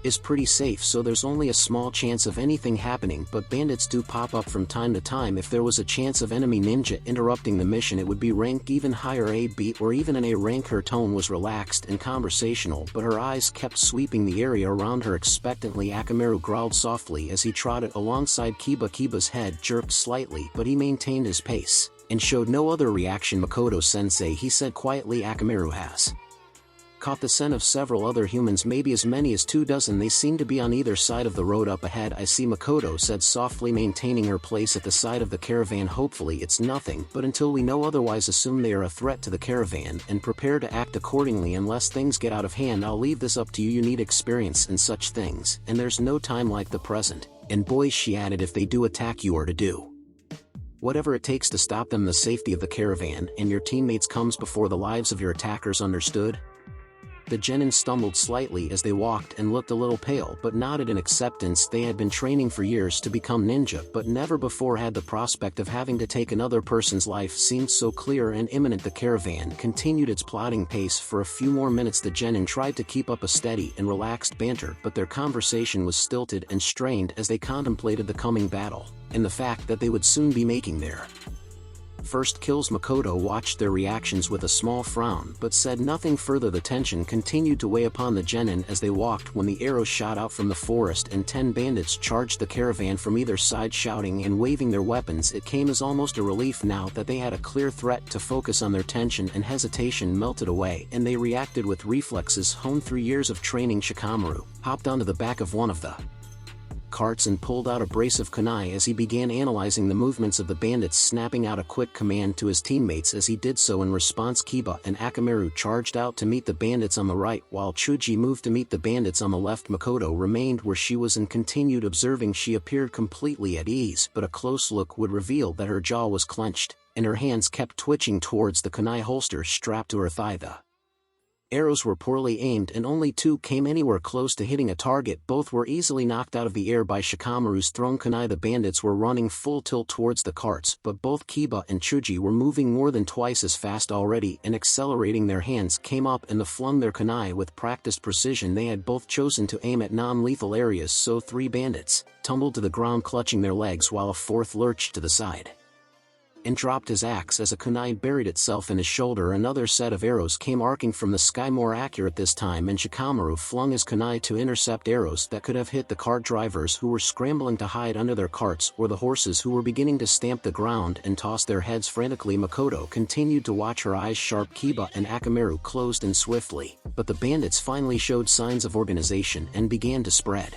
is pretty safe, so there's only a small chance of anything happening, but bandits do pop up from time to time. If there was a chance of enemy ninja interrupting the mission it would be ranked even higher, A, B, or even an A rank. Her tone was relaxed and conversational, but her eyes kept sweeping the area around her expectantly. Akamaru growled softly as he trotted alongside Kiba. Kiba's head jerked slightly, but he maintained his pace and showed no other reaction. Makoto-sensei, he said quietly, Akamaru has caught the scent of several other humans, maybe as many as 24. They seemed to be on either side of the road. Up ahead I see, Makoto said softly, maintaining her place at the side of the caravan. Hopefully it's nothing, but until we know otherwise, assume they are a threat to the caravan and prepare to act accordingly unless things get out of hand. I'll leave this up to you. You need experience in such things, and there's no time like the present. And boys, she added, if they do attack, you are to do whatever it takes to stop them. The safety of the caravan and your teammates comes before the lives of your attackers, understood? The genin stumbled slightly as they walked and looked a little pale, but nodded in acceptance. They had been training for years to become ninja, but never before had the prospect of having to take another person's life seemed so clear and imminent. The caravan continued its plodding pace for a few more minutes. The genin tried to keep up a steady and relaxed banter, but their conversation was stilted and strained as they contemplated the coming battle, and the fact that they would soon be making their first kills. Makoto watched their reactions with a small frown but said nothing further. The tension continued to weigh upon the genin as they walked when the arrows shot out from the forest and 10 bandits charged the caravan from either side, shouting and waving their weapons. It came as almost a relief now that they had a clear threat to focus on. Their tension and hesitation melted away and they reacted with reflexes honed through years of training. Shikamaru hopped onto the back of one of the carts and pulled out a brace of kunai as he began analyzing the movements of the bandits, snapping out a quick command to his teammates as he did so. In response, Kiba and Akamaru charged out to meet the bandits on the right, while Chuji moved to meet the bandits on the left. Makoto remained where she was and continued observing. She appeared completely at ease, but a close look would reveal that her jaw was clenched, and her hands kept twitching towards the kunai holster strapped to her thigh. The arrows were poorly aimed and only 2 came anywhere close to hitting a target. Both were easily knocked out of the air by Shikamaru's thrown kunai. The bandits were running full tilt towards the carts, but both Kiba and Chuji were moving more than twice as fast already and accelerating. Their hands came up and flung their kunai with practiced precision. They had both chosen to aim at non-lethal areas, so 3 bandits tumbled to the ground clutching their legs while a 4th lurched to the side and dropped his axe as a kunai buried itself in his shoulder. Another set of arrows came arcing from the sky, more accurate this time, and Shikamaru flung his kunai to intercept arrows that could have hit the cart drivers who were scrambling to hide under their carts, or the horses who were beginning to stamp the ground and toss their heads frantically. Makoto continued to watch, her eyes sharp. Kiba and Akamaru closed in swiftly, but the bandits finally showed signs of organization and began to spread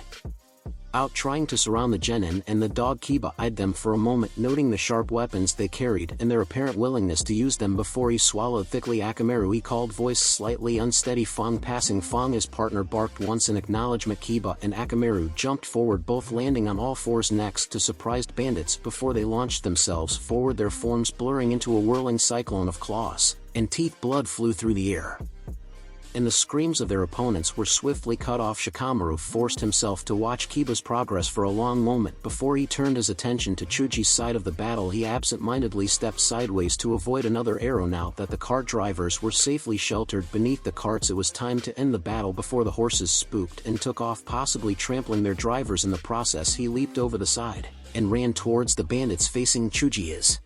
out, trying to surround the genin and the dog. Kiba eyed them for a moment, noting the sharp weapons they carried and their apparent willingness to use them before he swallowed thickly. Akamaru, he called, voice slightly unsteady. Fong, passing. Fong, his partner, barked once in acknowledgement. Kiba and Akamaru jumped forward, both landing on all fours next to surprised bandits before they launched themselves forward, their forms blurring into a whirling cyclone of claws and teeth. Blood flew through the air, and the screams of their opponents were swiftly cut off. Shikamaru forced himself to watch Kiba's progress for a long moment before he turned his attention to Chuji's side of the battle. He absent-mindedly stepped sideways to avoid another arrow. Now that the cart drivers were safely sheltered beneath the carts, it was time to end the battle before the horses spooked and took off, possibly trampling their drivers in the process. He leaped over the side and ran towards the bandits facing Chuji, his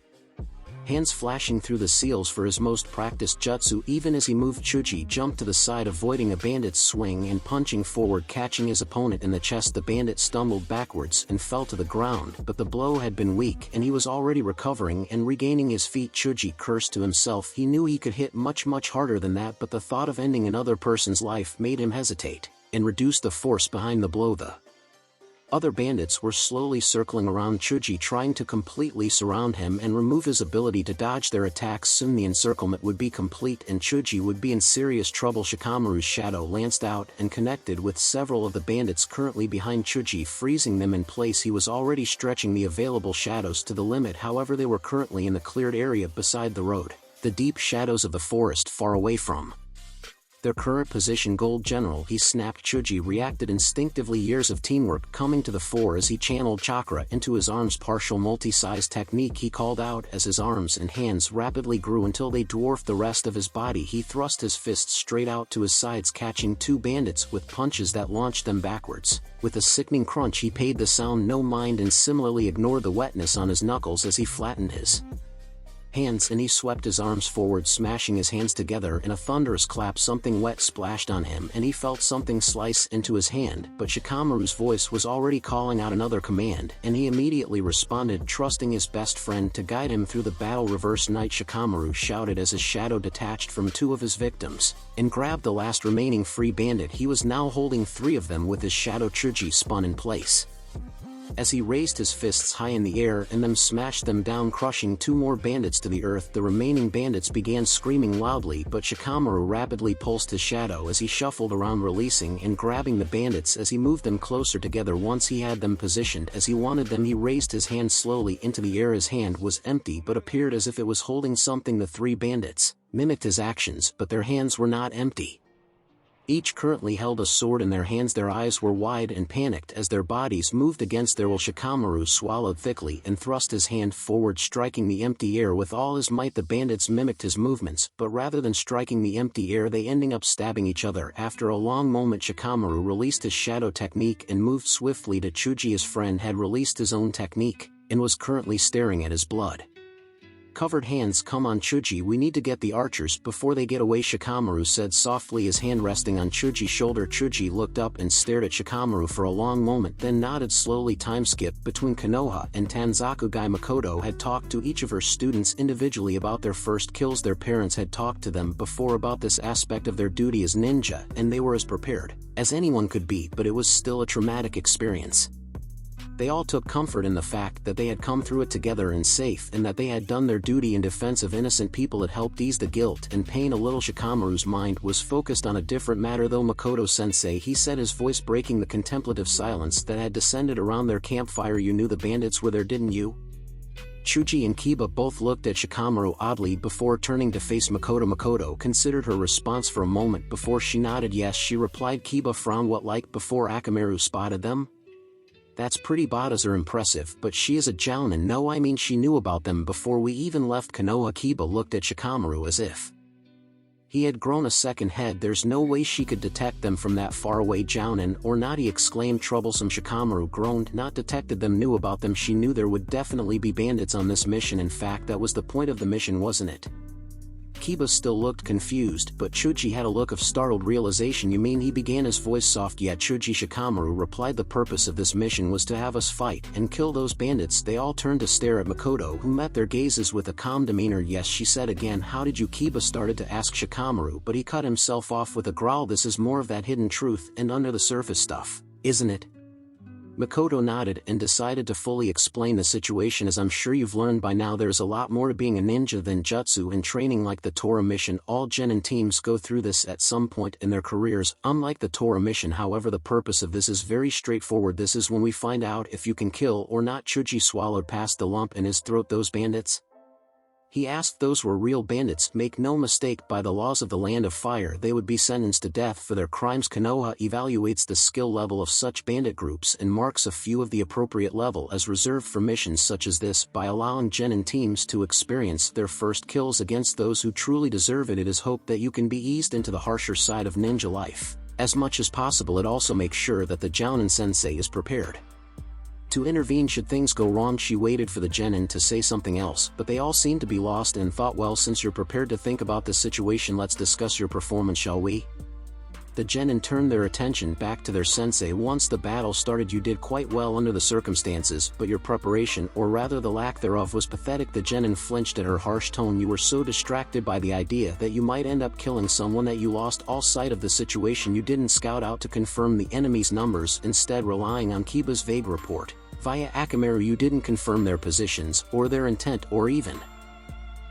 hands flashing through the seals for his most practiced jutsu. Even as he moved, Chuji jumped to the side, avoiding a bandit's swing and punching forward, catching his opponent in the chest. The bandit stumbled backwards and fell to the ground, but the blow had been weak and he was already recovering and regaining his feet. Chuji cursed to himself. He knew he could hit much harder than that, but the thought of ending another person's life made him hesitate and reduce the force behind the blow. The other bandits were slowly circling around Chuji, trying to completely surround him and remove his ability to dodge their attacks. Soon the encirclement would be complete and Chuji would be in serious trouble. Shikamaru's shadow lanced out and connected with several of the bandits currently behind Chuji, freezing them in place. He was already stretching the available shadows to the limit. However, they were currently in the cleared area beside the road, the deep shadows of the forest far away from their current position. Gold General, he snapped. Chuji reacted instinctively, years of teamwork coming to the fore as he channeled chakra into his arms. Partial multi-size technique, he called out as his arms and hands rapidly grew until they dwarfed the rest of his body. He thrust his fists straight out to his sides, catching 2 bandits with punches that launched them backwards. With a sickening crunch, he paid the sound no mind and similarly ignored the wetness on his knuckles as he flattened his hands, and he swept his arms forward, smashing his hands together in a thunderous clap. Something wet splashed on him and he felt something slice into his hand, but Shikamaru's voice was already calling out another command, and he immediately responded, trusting his best friend to guide him through the battle. Reverse Night, Shikamaru shouted as his shadow detached from 2 of his victims, and grabbed the last remaining free bandit. He was now holding 3 of them with his shadow. Chuji spun in place as he raised his fists high in the air and then smashed them down, crushing 2 more bandits to the earth. The remaining bandits began screaming loudly, but Shikamaru rapidly pulsed his shadow as he shuffled around, releasing and grabbing the bandits as he moved them closer together. Once he had them positioned as he wanted them, he raised his hand slowly into the air. His hand was empty but appeared as if it was holding something. The 3 bandits mimicked his actions, but their hands were not empty. Each currently held a sword in their hands. Their eyes were wide and panicked as their bodies moved against their will. Shikamaru swallowed thickly and thrust his hand forward, striking the empty air with all his might. The bandits mimicked his movements, but rather than striking the empty air, they ended up stabbing each other. After a long moment, Shikamaru released his shadow technique and moved swiftly to Chuji. His friend had released his own technique and was currently staring at his blood covered hands. Come on, Chuji, we need to get the archers before they get away, Shikamaru said softly, his hand resting on Chuji's shoulder. Chuji looked up and stared at Shikamaru for a long moment, then nodded slowly. Time skip between Konoha and Tanzakugai. Makoto had talked to each of her students individually about their first kills. Their parents had talked to them before about this aspect of their duty as ninja, and they were as prepared as anyone could be, but it was still a traumatic experience. They all took comfort in the fact that they had come through it together and safe, and that they had done their duty in defense of innocent people. It helped ease the guilt and pain a little. Shikamaru's mind was focused on a different matter though. Makoto-sensei, he said, his voice breaking the contemplative silence that had descended around their campfire. You knew the bandits were there, didn't you? Chuji and Kiba both looked at Shikamaru oddly before turning to face Makoto. Makoto considered her response for a moment before she nodded yes, she replied. Kiba frowned. What, like before Akamaru spotted them? That's pretty. Badas are impressive, but she is a jounin. No, I mean she knew about them before we even left Konoha. Kiba looked at Shikamaru as if he had grown a second head. There's no way she could detect them from that far away. Jounin or not, he exclaimed. Troublesome, Shikamaru groaned. Not detected them, knew about them. She knew there would definitely be bandits on this mission. In fact, that was the point of the mission, wasn't it? Kiba still looked confused, but Chuji had a look of startled realization. You mean, he began, his voice soft yet Chuji. Shikamaru replied, the purpose of this mission was to have us fight and kill those bandits. They all turned to stare at Makoto, who met their gazes with a calm demeanor. Yes, she said again. How did you? Kiba started to ask Shikamaru, but he cut himself off with a growl. This is more of that hidden truth and under the surface stuff, isn't it? Makoto nodded and decided to fully explain the situation. As I'm sure you've learned by now, there's a lot more to being a ninja than jutsu and training like the Tora mission. All genin teams go through this at some point in their careers. Unlike the Tora mission, however, the purpose of this is very straightforward. This is when we find out if you can kill or not. Chuji swallowed past the lump in his throat. Those bandits? He asked. Those were real bandits. Make no mistake, by the laws of the Land of Fire they would be sentenced to death for their crimes. Konoha evaluates the skill level of such bandit groups and marks a few of the appropriate level as reserved for missions such as this by allowing genin teams to experience their first kills against those who truly deserve it. It is hoped that you can be eased into the harsher side of ninja life as much as possible. It also makes sure that the jounin sensei is prepared to intervene should things go wrong. She waited for the genin to say something else, but they all seemed to be lost and thought, well, since you're prepared to think about the situation, let's discuss your performance, shall we? The genin turned their attention back to their sensei. Once the battle started, you did quite well under the circumstances, but your preparation, or rather the lack thereof, was pathetic. The genin flinched at her harsh tone. You were so distracted by the idea that you might end up killing someone that you lost all sight of the situation. You didn't scout out to confirm the enemy's numbers, instead relying on Kiba's vague report. Via Akamaru, you didn't confirm their positions, or their intent, or even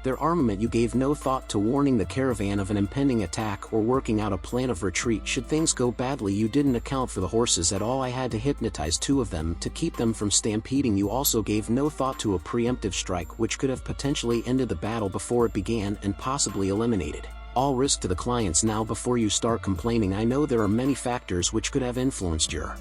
their armament. You gave no thought to warning the caravan of an impending attack or working out a plan of retreat should things go badly. You didn't account for the horses at all. I had to hypnotize 2 of them to keep them from stampeding. You also gave no thought to a preemptive strike which could have potentially ended the battle before it began and possibly eliminated all risk to the clients. Now, before you start complaining, I know there are many factors which could have influenced your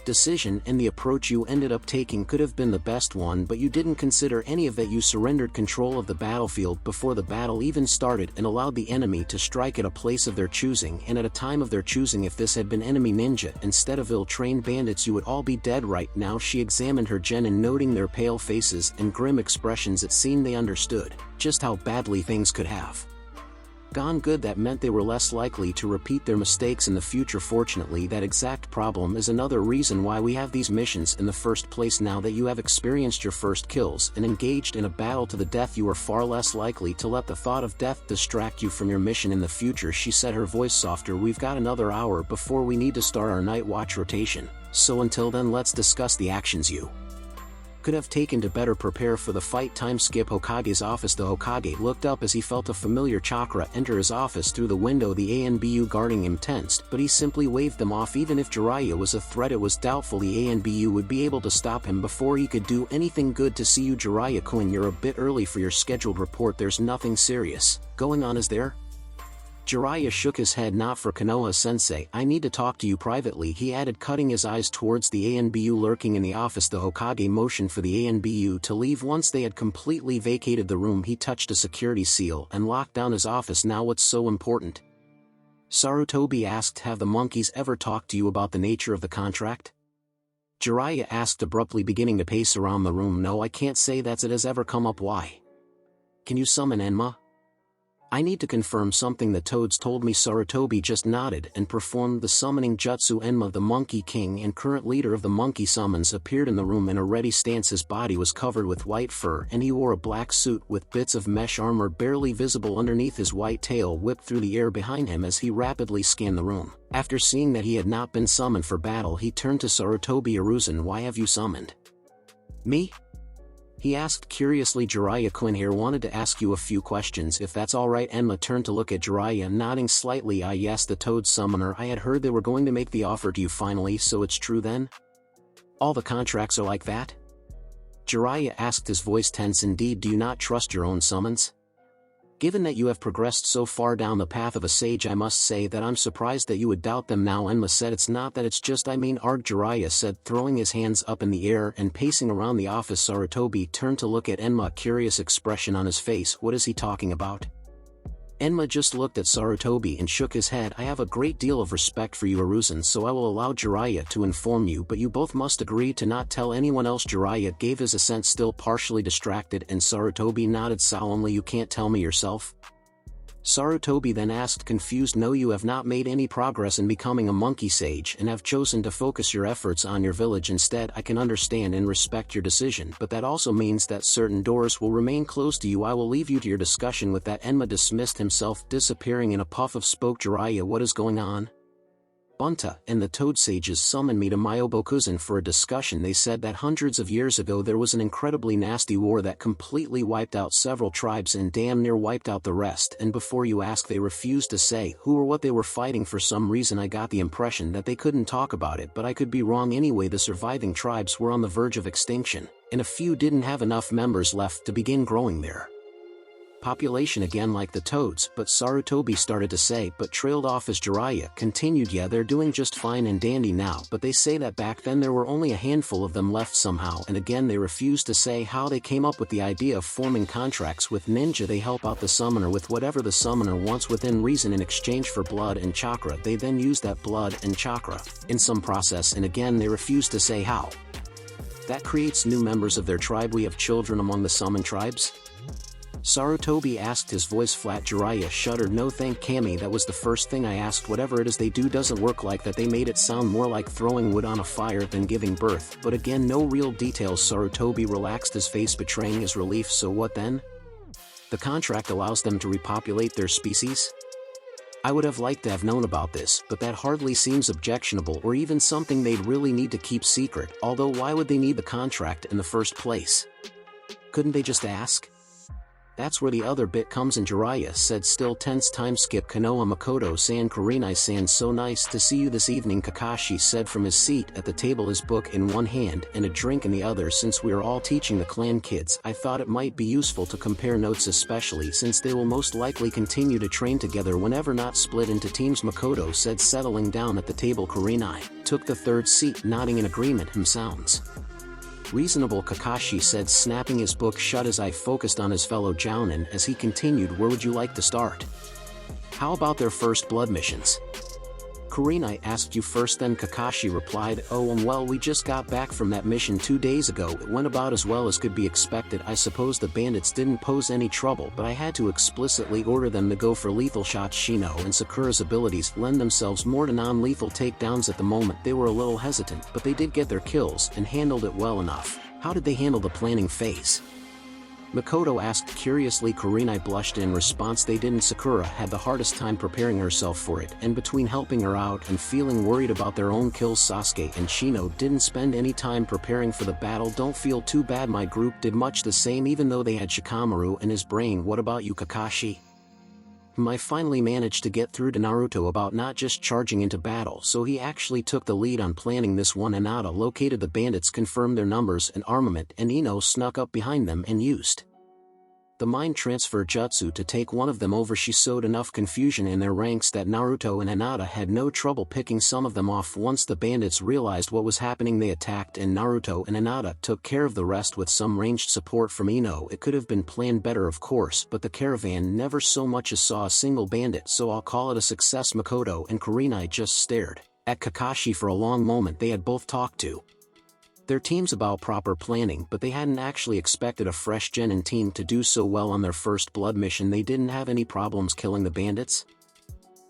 decision, and the approach you ended up taking could have been the best one, but you didn't consider any of that. You surrendered control of the battlefield before the battle even started and allowed the enemy to strike at a place of their choosing and at a time of their choosing. If this had been enemy ninja instead of ill-trained bandits, you would all be dead right now. She examined her genin, noting their pale faces and grim expressions. It seemed they understood just how badly things could have gone. Good, that meant they were less likely to repeat their mistakes in the future. Fortunately, that exact problem is another reason why we have these missions in the first place. Now that you have experienced your first kills and engaged in a battle to the death, you are far less likely to let the thought of death distract you from your mission in the future, she said, her voice softer. We've got another hour before we need to start our night watch rotation, so until then let's discuss the actions you could have taken to better prepare for the fight. Time skip. Hokage's office. The Hokage looked up as he felt a familiar chakra enter his office through the window. The ANBU guarding him tensed, but he simply waved them off. Even if Jiraiya was a threat, it was doubtful the ANBU would be able to stop him before he could do anything. Good to see you, Jiraiya-kun. You're a bit early for your scheduled report. There's nothing serious going on, is there? Jiraiya shook his head. Not for Konoha-sensei. I need to talk to you privately, he added, cutting his eyes towards the ANBU lurking in the office. The Hokage motioned for the ANBU to leave. Once they had completely vacated the room, he touched a security seal and locked down his office. Now what's so important? Sarutobi asked. Have the monkeys ever talked to you about the nature of the contract? Jiraiya asked abruptly, beginning to pace around the room. No, I can't say that it has ever come up. Why? Can you summon Enma? I need to confirm something the toads told me. Sarutobi just nodded and performed the summoning jutsu. Enma, the Monkey King and current leader of the monkey summons, appeared in the room in a ready stance. His body was covered with white fur and he wore a black suit with bits of mesh armor barely visible underneath. His white tail whipped through the air behind him as he rapidly scanned the room. After seeing that he had not been summoned for battle, he turned to Sarutobi. Aruzan, why have you summoned me? He asked curiously. Jiraiya-kun here wanted to ask you a few questions, if that's alright. Enma turned to look at Jiraiya, nodding slightly. Ah yes, the Toad Summoner. I had heard they were going to make the offer to you finally, so it's true then? All the contracts are like that? Jiraiya asked, his voice tense. Indeed. Do you not trust your own summons? Given that you have progressed so far down the path of a sage, I must say that I'm surprised that you would doubt them now. Enma said. It's not that, it's just I mean arg, Jiraiya said, throwing his hands up in the air and pacing around the office. Sarutobi turned to look at Enma, curious expression on his face. What is he talking about? Enma just looked at Sarutobi and shook his head. I have a great deal of respect for you, Aruzan, so I will allow Jiraiya to inform you, but you both must agree to not tell anyone else. Jiraiya gave his assent, still partially distracted, and Sarutobi nodded solemnly. You can't tell me yourself? Sarutobi then asked, confused. No, you have not made any progress in becoming a monkey sage and have chosen to focus your efforts on your village instead. I can understand and respect your decision, but that also means that certain doors will remain closed to you. I will leave you to your discussion with that. Enma dismissed himself, disappearing in a puff of smoke. Jiraiya, what is going on? Bunta and the Toad Sages summoned me to Myobokuzan for a discussion. They said that hundreds of years ago there was an incredibly nasty war that completely wiped out several tribes and damn near wiped out the rest, and before you ask, they refused to say who or what they were fighting. For some reason I got the impression that they couldn't talk about it, but I could be wrong. Anyway, the surviving tribes were on the verge of extinction, and a few didn't have enough members left to begin growing their population again like the toads. But Sarutobi started to say, but trailed off as Jiraiya continued. Yeah, they're doing just fine and dandy now, but they say that back then there were only a handful of them left somehow, and again they refused to say how they came up with the idea of forming contracts with ninja. They help out the summoner with whatever the summoner wants within reason in exchange for blood and chakra. They then use that blood and chakra in some process, and again they refuse to say how that creates new members of their tribe. We have children among the summoned tribes? Sarutobi asked, his voice flat. Jiraiya shuddered. No thank Kami, that was the first thing I asked. Whatever it is they do doesn't work like that. They made it sound more like throwing wood on a fire than giving birth, but again no real details. Sarutobi relaxed, his face betraying his relief. So what then? The contract allows them to repopulate their species? I would have liked to have known about this, but that hardly seems objectionable or even something they'd really need to keep secret, although why would they need the contract in the first place? Couldn't they just ask? That's where the other bit comes in. Jiraiya said, still tense. Time skip. Konoha. Makoto-san. Kurenai-san, so nice to see you this evening. Kakashi said from his seat at the table, his book in one hand and a drink in the other. Since we are all teaching the clan kids, I thought it might be useful to compare notes, especially since they will most likely continue to train together whenever not split into teams. Makoto said, settling down at the table. Kurenai took the third seat, nodding in agreement. Sounds reasonable, Kakashi said, snapping his book shut. His eye focused on his fellow Jounin as he continued, where would you like to start? How about their first blood missions? Kurenai asked you first, then Kakashi replied, oh well, we just got back from that mission 2 days ago. It went about as well as could be expected. I suppose the bandits didn't pose any trouble, but I had to explicitly order them to go for lethal shots. Shino and Sakura's abilities lend themselves more to non-lethal takedowns at the moment. They were a little hesitant, but they did get their kills and handled it well enough. How did they handle the planning phase? Makoto asked curiously. Kurenai blushed in response. They didn't. Sakura had the hardest time preparing herself for it, and between helping her out and feeling worried about their own kills, Sasuke and Shino didn't spend any time preparing for the battle. Don't feel too bad, my group did much the same, even though they had Shikamaru in his brain. What about you, Kakashi? I finally managed to get through to Naruto about not just charging into battle, so he actually took the lead on planning this one. Hinata located the bandits, confirmed their numbers and armament, and Ino snuck up behind them and used the mind transfer jutsu to take one of them over. She sowed enough confusion in their ranks that Naruto and Hinata had no trouble picking some of them off. Once the bandits realized what was happening, they attacked, and Naruto and Hinata took care of the rest with some ranged support from Ino. It could have been planned better, of course, but the caravan never so much as saw a single bandit, so I'll call it a success. Makoto and Kurenai just stared at Kakashi for a long moment. They had both talked to their teams about proper planning, but they hadn't actually expected a fresh genin team to do so well on their first blood mission. They didn't have any problems killing the bandits?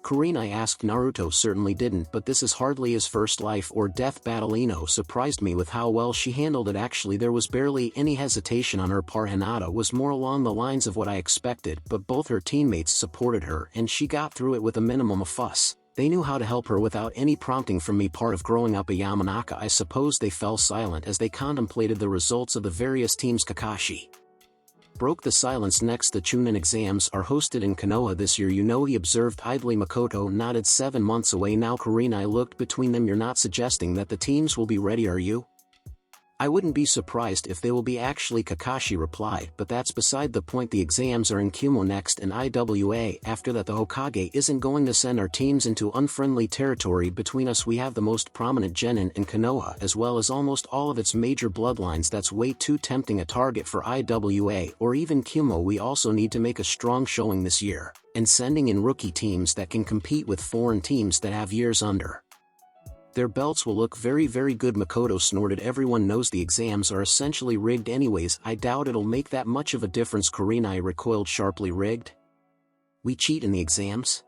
Kurenai asked. Naruto certainly didn't, but this is hardly his first life or death battle. Ino surprised me with how well she handled it. Actually, there was barely any hesitation on her part. Hinata was more along the lines of what I expected, but both her teammates supported her and she got through it with a minimum of fuss. They knew how to help her without any prompting from me. Part of growing up a Yamanaka, I suppose. They fell silent as they contemplated the results of the various teams. Kakashi broke the silence next. The Chunin exams are hosted in Konoha this year, you know, he observed idly. Makoto nodded. 7 months away now. Kurenai looked between them. You're not suggesting that the teams will be ready, are you? I wouldn't be surprised if they will be, actually, Kakashi replied, but that's beside the point. The exams are in Kumo next and IWA. After that, the Hokage isn't going to send our teams into unfriendly territory. Between us, we have the most prominent genin in Konoha, as well as almost all of its major bloodlines. That's way too tempting a target for IWA or even Kumo. We also need to make a strong showing this year, and sending in rookie teams that can compete with foreign teams that have years under their belts will look very, very good. Makoto snorted. Everyone knows the exams are essentially rigged anyways. I doubt it'll make that much of a difference. Kurenai recoiled sharply. Rigged? We cheat in the exams?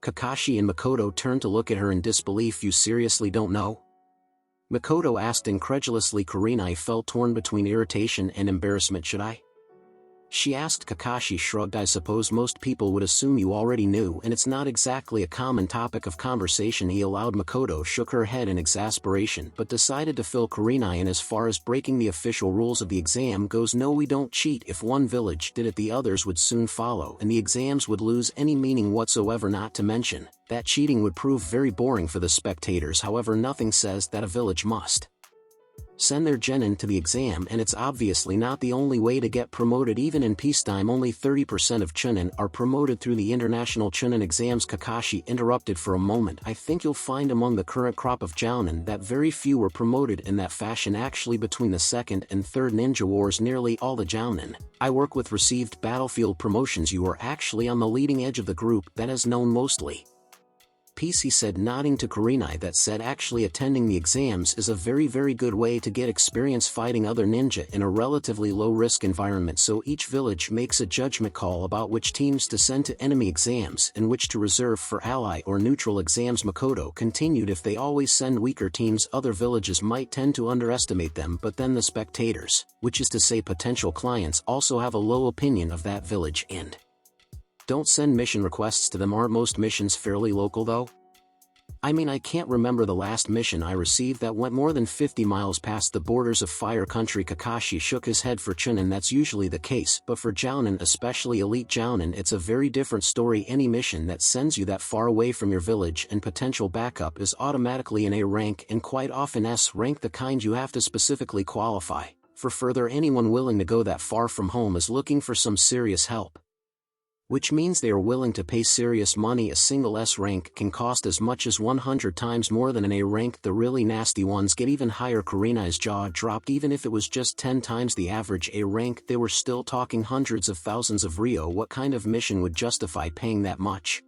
Kakashi and Makoto turned to look at her in disbelief. You seriously don't know? Makoto asked incredulously. Kurenai felt torn between irritation and embarrassment. Should I? She asked. Kakashi shrugged. I suppose most people would assume you already knew, and it's not exactly a common topic of conversation. He allowed. Makoto shook her head in exasperation, but decided to fill Kurenai in. As far as breaking the official rules of the exam goes, no, we don't cheat. If one village did it, the others would soon follow, and the exams would lose any meaning whatsoever. Not to mention that cheating would prove very boring for the spectators. However, nothing says that a village must send their genin to the exam, and it's obviously not the only way to get promoted. Even in peacetime, only 30% of Chunin are promoted through the international Chunin exams. Kakashi interrupted for a moment. I think you'll find among the current crop of Jounin that very few were promoted in that fashion. Actually, between the second and third ninja wars, nearly all the Jounin I work with received battlefield promotions. You are actually on the leading edge of the group that has known mostly peace, he said, nodding to Kurenai. That said, actually attending the exams is a very, very good way to get experience fighting other ninja in a relatively low-risk environment. So each village makes a judgment call about which teams to send to enemy exams and which to reserve for ally or neutral exams. Makoto continued. If they always send weaker teams, other villages might tend to underestimate them, but then the spectators, which is to say potential clients, also have a low opinion of that village and don't send mission requests to them. Aren't most missions fairly local though? I mean, I can't remember the last mission I received that went more than 50 miles past the borders of Fire Country. Kakashi shook his head. For Chunin that's usually the case, but for Jounin, especially Elite Jounin, it's a very different story. Any mission that sends you that far away from your village and potential backup is automatically an A rank, and quite often S rank, the kind you have to specifically qualify for. Further, anyone willing to go that far from home is looking for some serious help, which means they are willing to pay serious money. A single S rank can cost as much as 100 times more than an A rank. The really nasty ones get even higher. Kurena's jaw dropped. Even if it was just 10 times the average A rank, they were still talking hundreds of thousands of Ryo. What kind of mission would justify paying that much?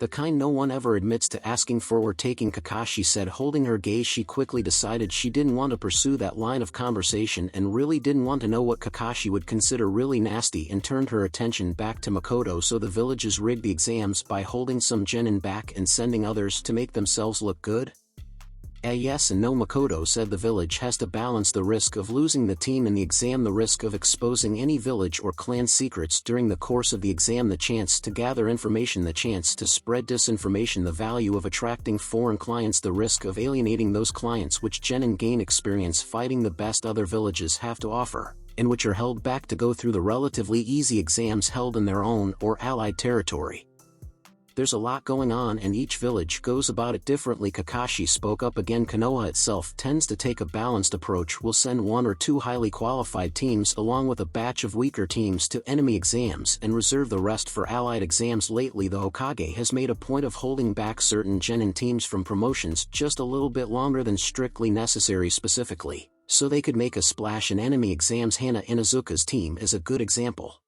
The kind no one ever admits to asking for or taking. Kakashi said, holding her gaze. She quickly decided she didn't want to pursue that line of conversation and really didn't want to know what Kakashi would consider really nasty, and turned her attention back to Makoto. So the villages rigged the exams by holding some genin back and sending others to make themselves look good? Yes and no. Makoto said the village has to balance the risk of losing the team in the exam, the risk of exposing any village or clan secrets during the course of the exam, the chance to gather information, the chance to spread disinformation, the value of attracting foreign clients, the risk of alienating those clients which genin gain experience fighting the best other villages have to offer, and which are held back to go through the relatively easy exams held in their own or allied territory. There's a lot going on and each village goes about it differently. Kakashi spoke up again. Konoha itself tends to take a balanced approach. We'll send 1 or 2 highly qualified teams along with a batch of weaker teams to enemy exams and reserve the rest for allied exams. Lately the Hokage has made a point of holding back certain genin teams from promotions just a little bit longer than strictly necessary, specifically so they could make a splash in enemy exams. Hana Inuzuka's team is a good example.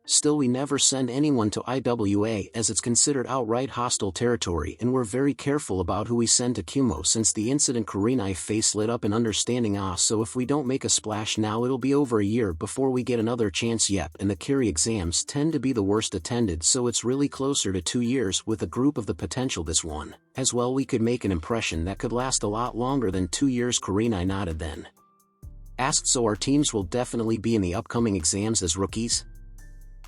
Still, we never send anyone to IWA as it's considered outright hostile territory, and we're very careful about who we send to Kumo. Since the incident, Kurena's face lit up in understanding. So if we don't make a splash now, it'll be over a year before we get another chance. Yep, and the Kiri exams tend to be the worst attended, so it's really closer to 2 years with a group of the potential. This one as well, we could make an impression that could last a lot longer than 2 years. Kurena nodded, then asked, so our teams will definitely be in the upcoming exams as rookies?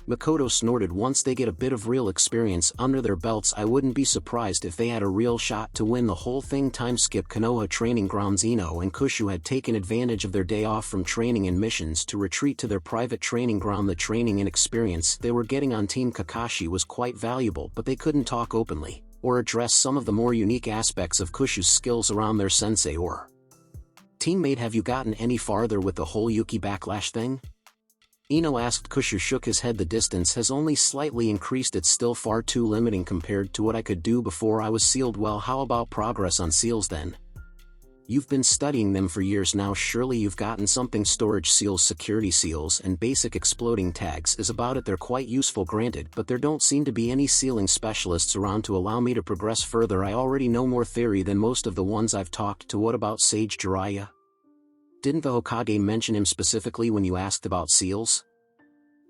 Makoto snorted. Once they get a bit of real experience under their belts, I wouldn't be surprised if they had a real shot to win the whole thing. Time skip. Konoha training grounds. Ino and Kushu had taken advantage of their day off from training and missions to retreat to their private training ground. The training and experience they were getting on Team Kakashi was quite valuable, but they couldn't talk openly or address some of the more unique aspects of Kushu's skills around their sensei or teammate. Have you gotten any farther with the whole Yuki backlash thing? Ino asked. Kushu shook his head. The distance has only slightly increased. It's still far too limiting compared to what I could do before I was sealed. Well, how about progress on seals then? You've been studying them for years now. Surely you've gotten something. Storage seals, security seals, and basic exploding tags is about it. They're quite useful, granted, but there don't seem to be any sealing specialists around to allow me to progress further. I already know more theory than most of the ones I've talked to. What about Sage Jiraiya? Didn't the Hokage mention him specifically when you asked about seals?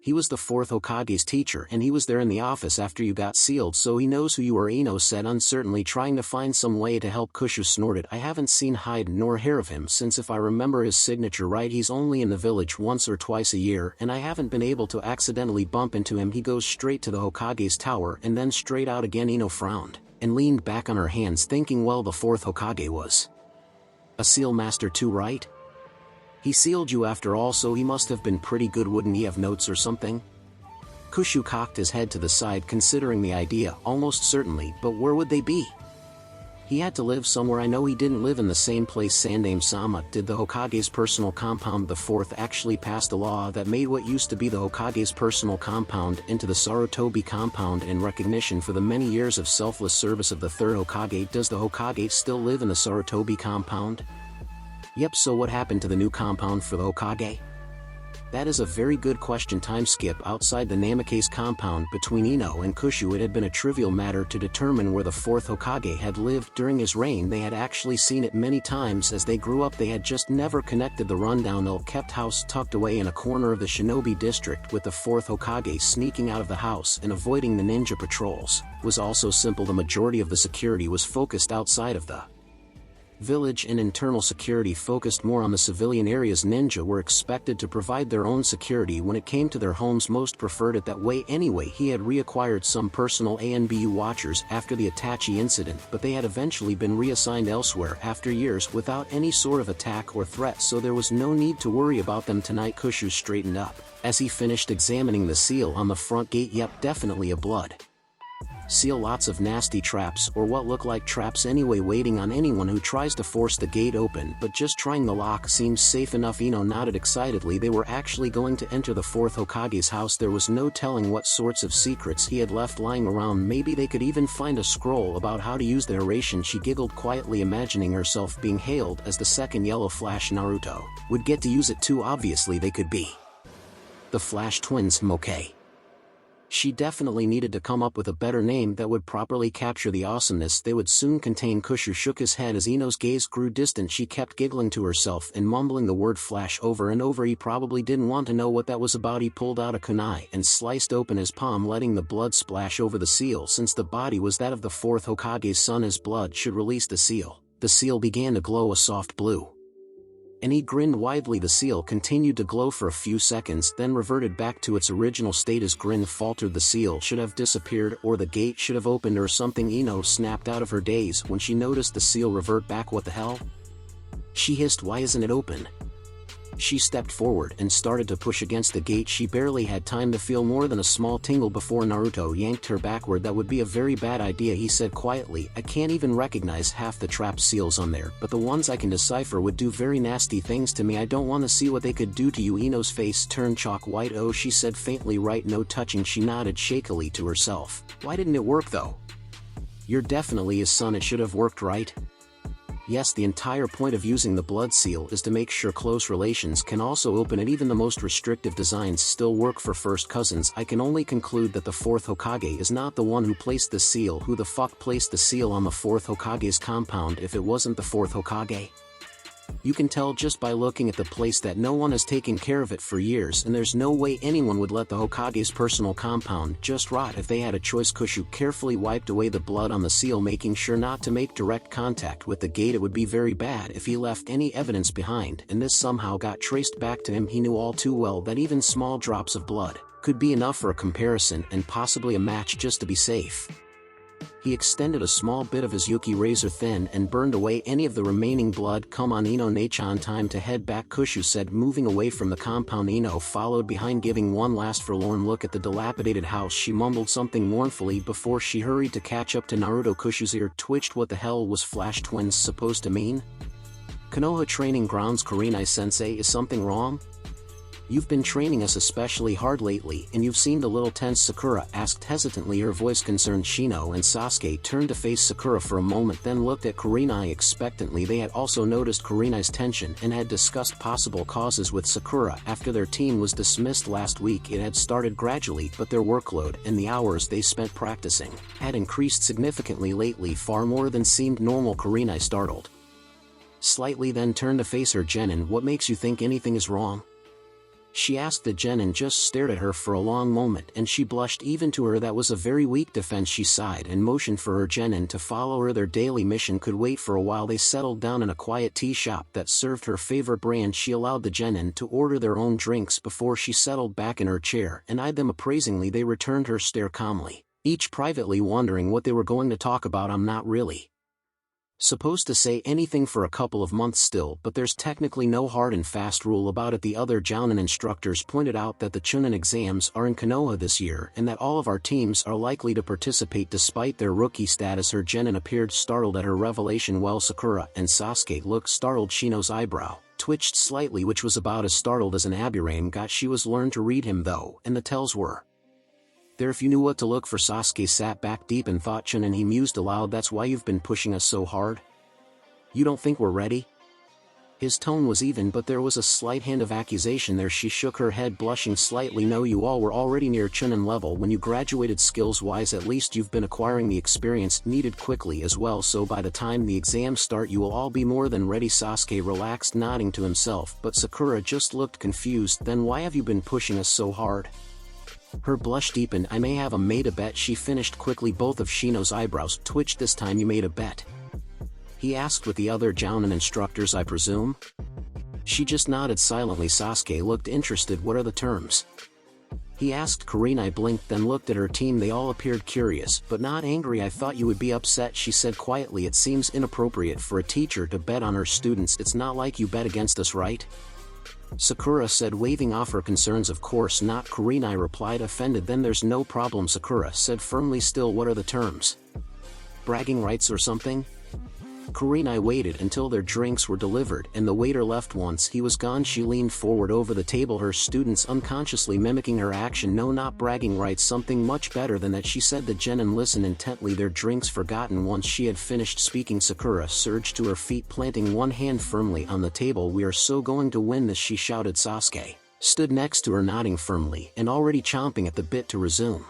He was the 4th Hokage's teacher, and he was there in the office after you got sealed, so he knows who you are, Ino said uncertainly, trying to find some way to help. Kushu snorted. I haven't seen hide nor hair of him since, if I remember his signature right, he's only in the village once or twice a year, and I haven't been able to accidentally bump into him. He goes straight to the Hokage's tower and then straight out again. Ino frowned and leaned back on her hands, thinking, well, the 4th Hokage was a seal master too, right? He sealed you after all, so he must have been pretty good. Wouldn't he have notes or something? Kushu cocked his head to the side, considering the idea. Almost certainly, but where would they be? He had to live somewhere. I know he didn't live in the same place. Sandame-sama, did the Hokage's personal compound, the 4th, actually passed a law that made what used to be the Hokage's personal compound into the Sarutobi compound in recognition for the many years of selfless service of the 3rd Hokage? Does the Hokage still live in the Sarutobi compound? Yep, so what happened to the new compound for the Hokage? That is a very good question. Time skip. Outside the Namikaze compound between Ino and Kushu, it had been a trivial matter to determine where the 4th Hokage had lived during his reign. They had actually seen it many times as they grew up. They had just never connected the rundown, ill-kept house tucked away in a corner of the Shinobi district with the 4th Hokage sneaking out of the house and avoiding the ninja patrols was also simple. The majority of the security was focused outside of the Village and internal security focused more on the civilian areas. Ninja were expected to provide their own security when it came to their homes. Most preferred it that way anyway. He had reacquired some personal ANBU watchers after the Itachi incident, but they had eventually been reassigned elsewhere after years without any sort of attack or threat, so there was no need to worry about them tonight. Kushu straightened up as he finished examining the seal on the front gate. Yep, definitely a blood seal. Lots of nasty traps, or what look like traps anyway, waiting on anyone who tries to force the gate open, but just trying the lock seems safe enough. Ino nodded excitedly. They were actually going to enter the fourth Hokage's house. There was no telling what sorts of secrets he had left lying around. Maybe they could even find a scroll about how to use the narration. She giggled quietly, imagining herself being hailed as the second Yellow Flash. Naruto would get to use it too. Obviously they could be the Flash twins. Okay. She definitely needed to come up with a better name that would properly capture the awesomeness they would soon contain. Kushu shook his head as Ino's gaze grew distant. She kept giggling to herself and mumbling the word Flash over and over. He probably didn't want to know what that was about. He pulled out a kunai and sliced open his palm, letting the blood splash over the seal. Since the body was that of the fourth Hokage's son, his blood should release the seal. The seal began to glow a soft blue, and he grinned widely. The seal continued to glow for a few seconds, then reverted back to its original state. His grin faltered. The seal should have disappeared, or the gate should have opened, or something. Ino snapped out of her daze when she noticed the seal revert back. What the hell? She hissed. Why isn't it open? She stepped forward and started to push against the gate. She barely had time to feel more than a small tingle before Naruto yanked her backward. That would be a very bad idea, he said quietly. I can't even recognize half the trap seals on there, but the ones I can decipher would do very nasty things to me. I don't want to see what they could do to you. Ino's face turned chalk white. Oh, she said faintly. Right, no touching. She nodded shakily to herself. Why didn't it work though? You're definitely his son. It should have worked, right? Yes, the entire point of using the blood seal is to make sure close relations can also open it. Even the most restrictive designs still work for first cousins. I can only conclude that the fourth Hokage is not the one who placed the seal. Who the fuck placed the seal on the fourth Hokage's compound if it wasn't the fourth Hokage? You can tell just by looking at the place that no one has taken care of it for years, and there's no way anyone would let the Hokage's personal compound just rot if they had a choice. Kushu carefully wiped away the blood on the seal, making sure not to make direct contact with the gate. It would be very bad if he left any evidence behind, and this somehow got traced back to him. He knew all too well that even small drops of blood could be enough for a comparison and possibly a match. Just to be safe, he extended a small bit of his Yuki razor thin and burned away any of the remaining blood. Come on, Ino Nachan, time to head back, Kushu said, moving away from the compound. Ino followed behind, giving one last forlorn look at the dilapidated house. She mumbled something mournfully before she hurried to catch up to Naruto. Kushu's ear twitched. What the hell was Flash twins supposed to mean? Konoha training grounds. Kurenai-sensei, is something wrong? You've been training us especially hard lately, and you've seemed a little tense, Sakura asked hesitantly, her voice concerned. Shino and Sasuke turned to face Sakura for a moment, then looked at Kurenai expectantly. They had also noticed Kurenai's tension and had discussed possible causes with Sakura after their team was dismissed last week. It had started gradually, but their workload and the hours they spent practicing had increased significantly lately, far more than seemed normal. Kurenai startled slightly, then turned to face her. Genin, what makes you think anything is wrong? She asked. The Genin just stared at her for a long moment, and she blushed. Even to her that was a very weak defense. She sighed and motioned for her Genin to follow her. Their daily mission could wait for a while. They settled down in a quiet tea shop that served her favorite brand. She allowed the Genin to order their own drinks before she settled back in her chair and eyed them appraisingly. They returned her stare calmly, each privately wondering what they were going to talk about. I'm not really supposed to say anything for a couple of months still, but there's technically no hard and fast rule about it. The other Jounin instructors pointed out that the Chunin exams are in Konoha this year, and that all of our teams are likely to participate despite their rookie status. Her Genin appeared startled at her revelation. Well, Sakura and Sasuke looked startled. Shino's eyebrow twitched slightly, which was about as startled as an Aburame got. She was learned to read him though, and the tells were there if you knew what to look for. Sasuke sat back deep in thought. Chunin, he mused aloud, that's why you've been pushing us so hard? You don't think we're ready? His tone was even, but there was a slight hint of accusation there. She shook her head, blushing slightly. No, you all were already near Chunin level when you graduated. Skills-wise, at least you've been acquiring the experience needed quickly as well, so by the time the exams start you will all be more than ready. Sasuke relaxed, nodding to himself, but Sakura just looked confused. Then why have you been pushing us so hard? Her blush deepened. I may have made a bet, she finished quickly. Both of Shino's eyebrows twitched. This time you made a bet? he asked with the other Jounin instructors, I presume? She just nodded silently. Sasuke looked interested. What are the terms? He asked. Kurenai blinked, then looked at her team. They all appeared curious, but not angry. I thought you would be upset, she said quietly. It seems inappropriate for a teacher to bet on her students. It's not like you bet against us, right? Sakura said, waving off her concerns. Of course not, Kurenai replied, offended. Then there's no problem, Sakura said firmly. Still, what are the terms? Bragging rights or something? Kurenai waited until their drinks were delivered and the waiter left. Once he was gone, she leaned forward over the table, her students unconsciously mimicking her action. No, not bragging rights, something much better than that, she said. The genin listened intently, their drinks forgotten. Once she had finished speaking, Sakura surged to her feet, planting one hand firmly on the table. We are so going to win this, she shouted. Sasuke stood next to her, nodding firmly and already chomping at the bit to resume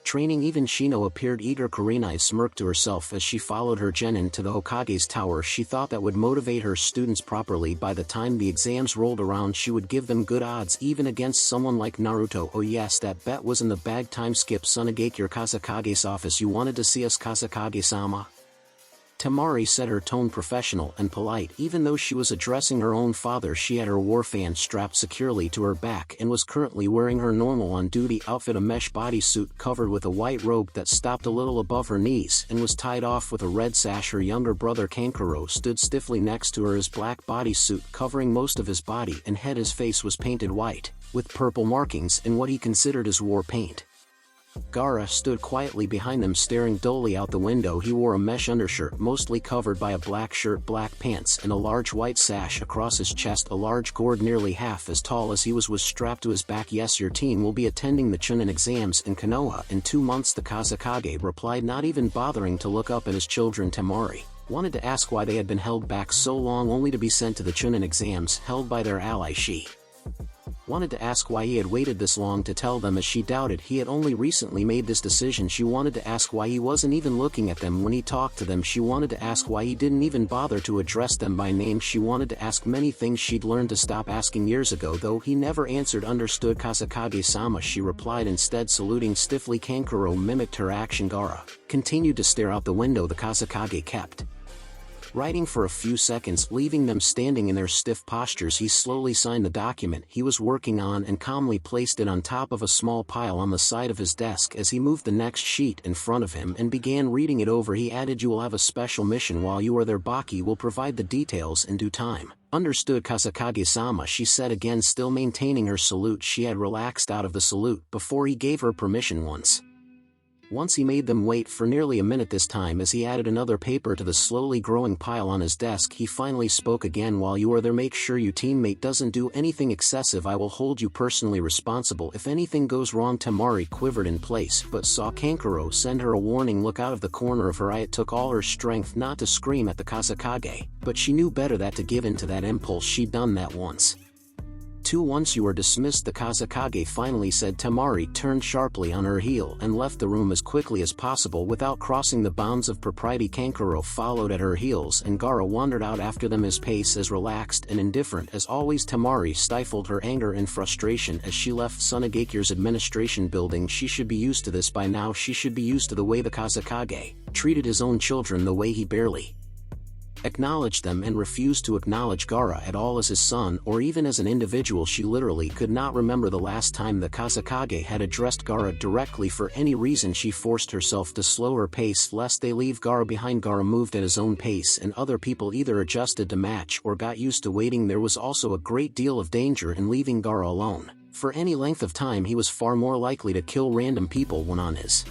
training. Even Shino appeared eager. Kurenai smirked to herself as she followed her genin to the Hokage's tower. She thought that would motivate her students properly. By the time the exams rolled around, she would give them good odds, even against someone like Naruto. Oh yes, that bet was in the bag. Time skip. Tsunagake, your Kasakage's office. You wanted to see us, Kasakage-sama? Temari said, her tone professional and polite. Even though she was addressing her own father, she had her war fan strapped securely to her back and was currently wearing her normal on-duty outfit, a mesh bodysuit covered with a white robe that stopped a little above her knees and was tied off with a red sash. Her younger brother Kankuro stood stiffly next to her, his black bodysuit covering most of his body and head. His face was painted white, with purple markings and what he considered as war paint. Gaara stood quietly behind them, staring dully out the window. He wore a mesh undershirt mostly covered by a black shirt, black pants, and a large white sash across his chest. A large gourd nearly half as tall as he was strapped to his back. Yes, your team will be attending the Chunin exams in Konoha in 2 months, the Kasakage replied, not even bothering to look up at his children. Temari wanted to ask why they had been held back so long only to be sent to the Chunin exams held by their ally. She wanted to ask why he had waited this long to tell them, as she doubted he had only recently made this decision. She wanted to ask why he wasn't even looking at them when he talked to them. She wanted to ask why he didn't even bother to address them by name. She wanted to ask many things she'd learned to stop asking years ago, though he never answered. Understood, Kasakage-sama, she replied instead, saluting stiffly. Kankuro mimicked her action. Gaara continued to stare out the window. The Kasakage kept writing for a few seconds, leaving them standing in their stiff postures. He slowly signed the document he was working on and calmly placed it on top of a small pile on the side of his desk. As he moved the next sheet in front of him and began reading it over, he added, you will have a special mission while you are there. Baki will provide the details in due time. Understood, Kasakage-sama, she said again, still maintaining her salute. She had relaxed out of the salute before he gave her permission. Once he made them wait for nearly a minute this time as he added another paper to the slowly growing pile on his desk. He finally spoke again, while you are there, make sure your teammate doesn't do anything excessive. I will hold you personally responsible if anything goes wrong. Temari quivered in place but saw Kankuro send her a warning look out of the corner of her eye. It took all her strength not to scream at the Kasakage, but she knew better than to give in to that impulse. She'd done that once once you are dismissed, the Kasakage finally said. Temari turned sharply on her heel and left the room as quickly as possible without crossing the bounds of propriety. Kankuro followed at her heels and Gaara wandered out after them, his pace as relaxed and indifferent as always. Temari stifled her anger and frustration as she left Tsunagekyu's administration building. She should be used to this by now. She should be used to the way the Kasakage treated his own children, the way he barely acknowledged them and refused to acknowledge Gaara at all as his son or even as an individual. She literally could not remember the last time the Kasakage had addressed Gaara directly. For any reason, she forced herself to slow her pace lest they leave Gaara behind. Gaara moved at his own pace and other people either adjusted to match or got used to waiting. There was also a great deal of danger in leaving Gaara alone. For any length of time, he was far more likely to kill random people when on his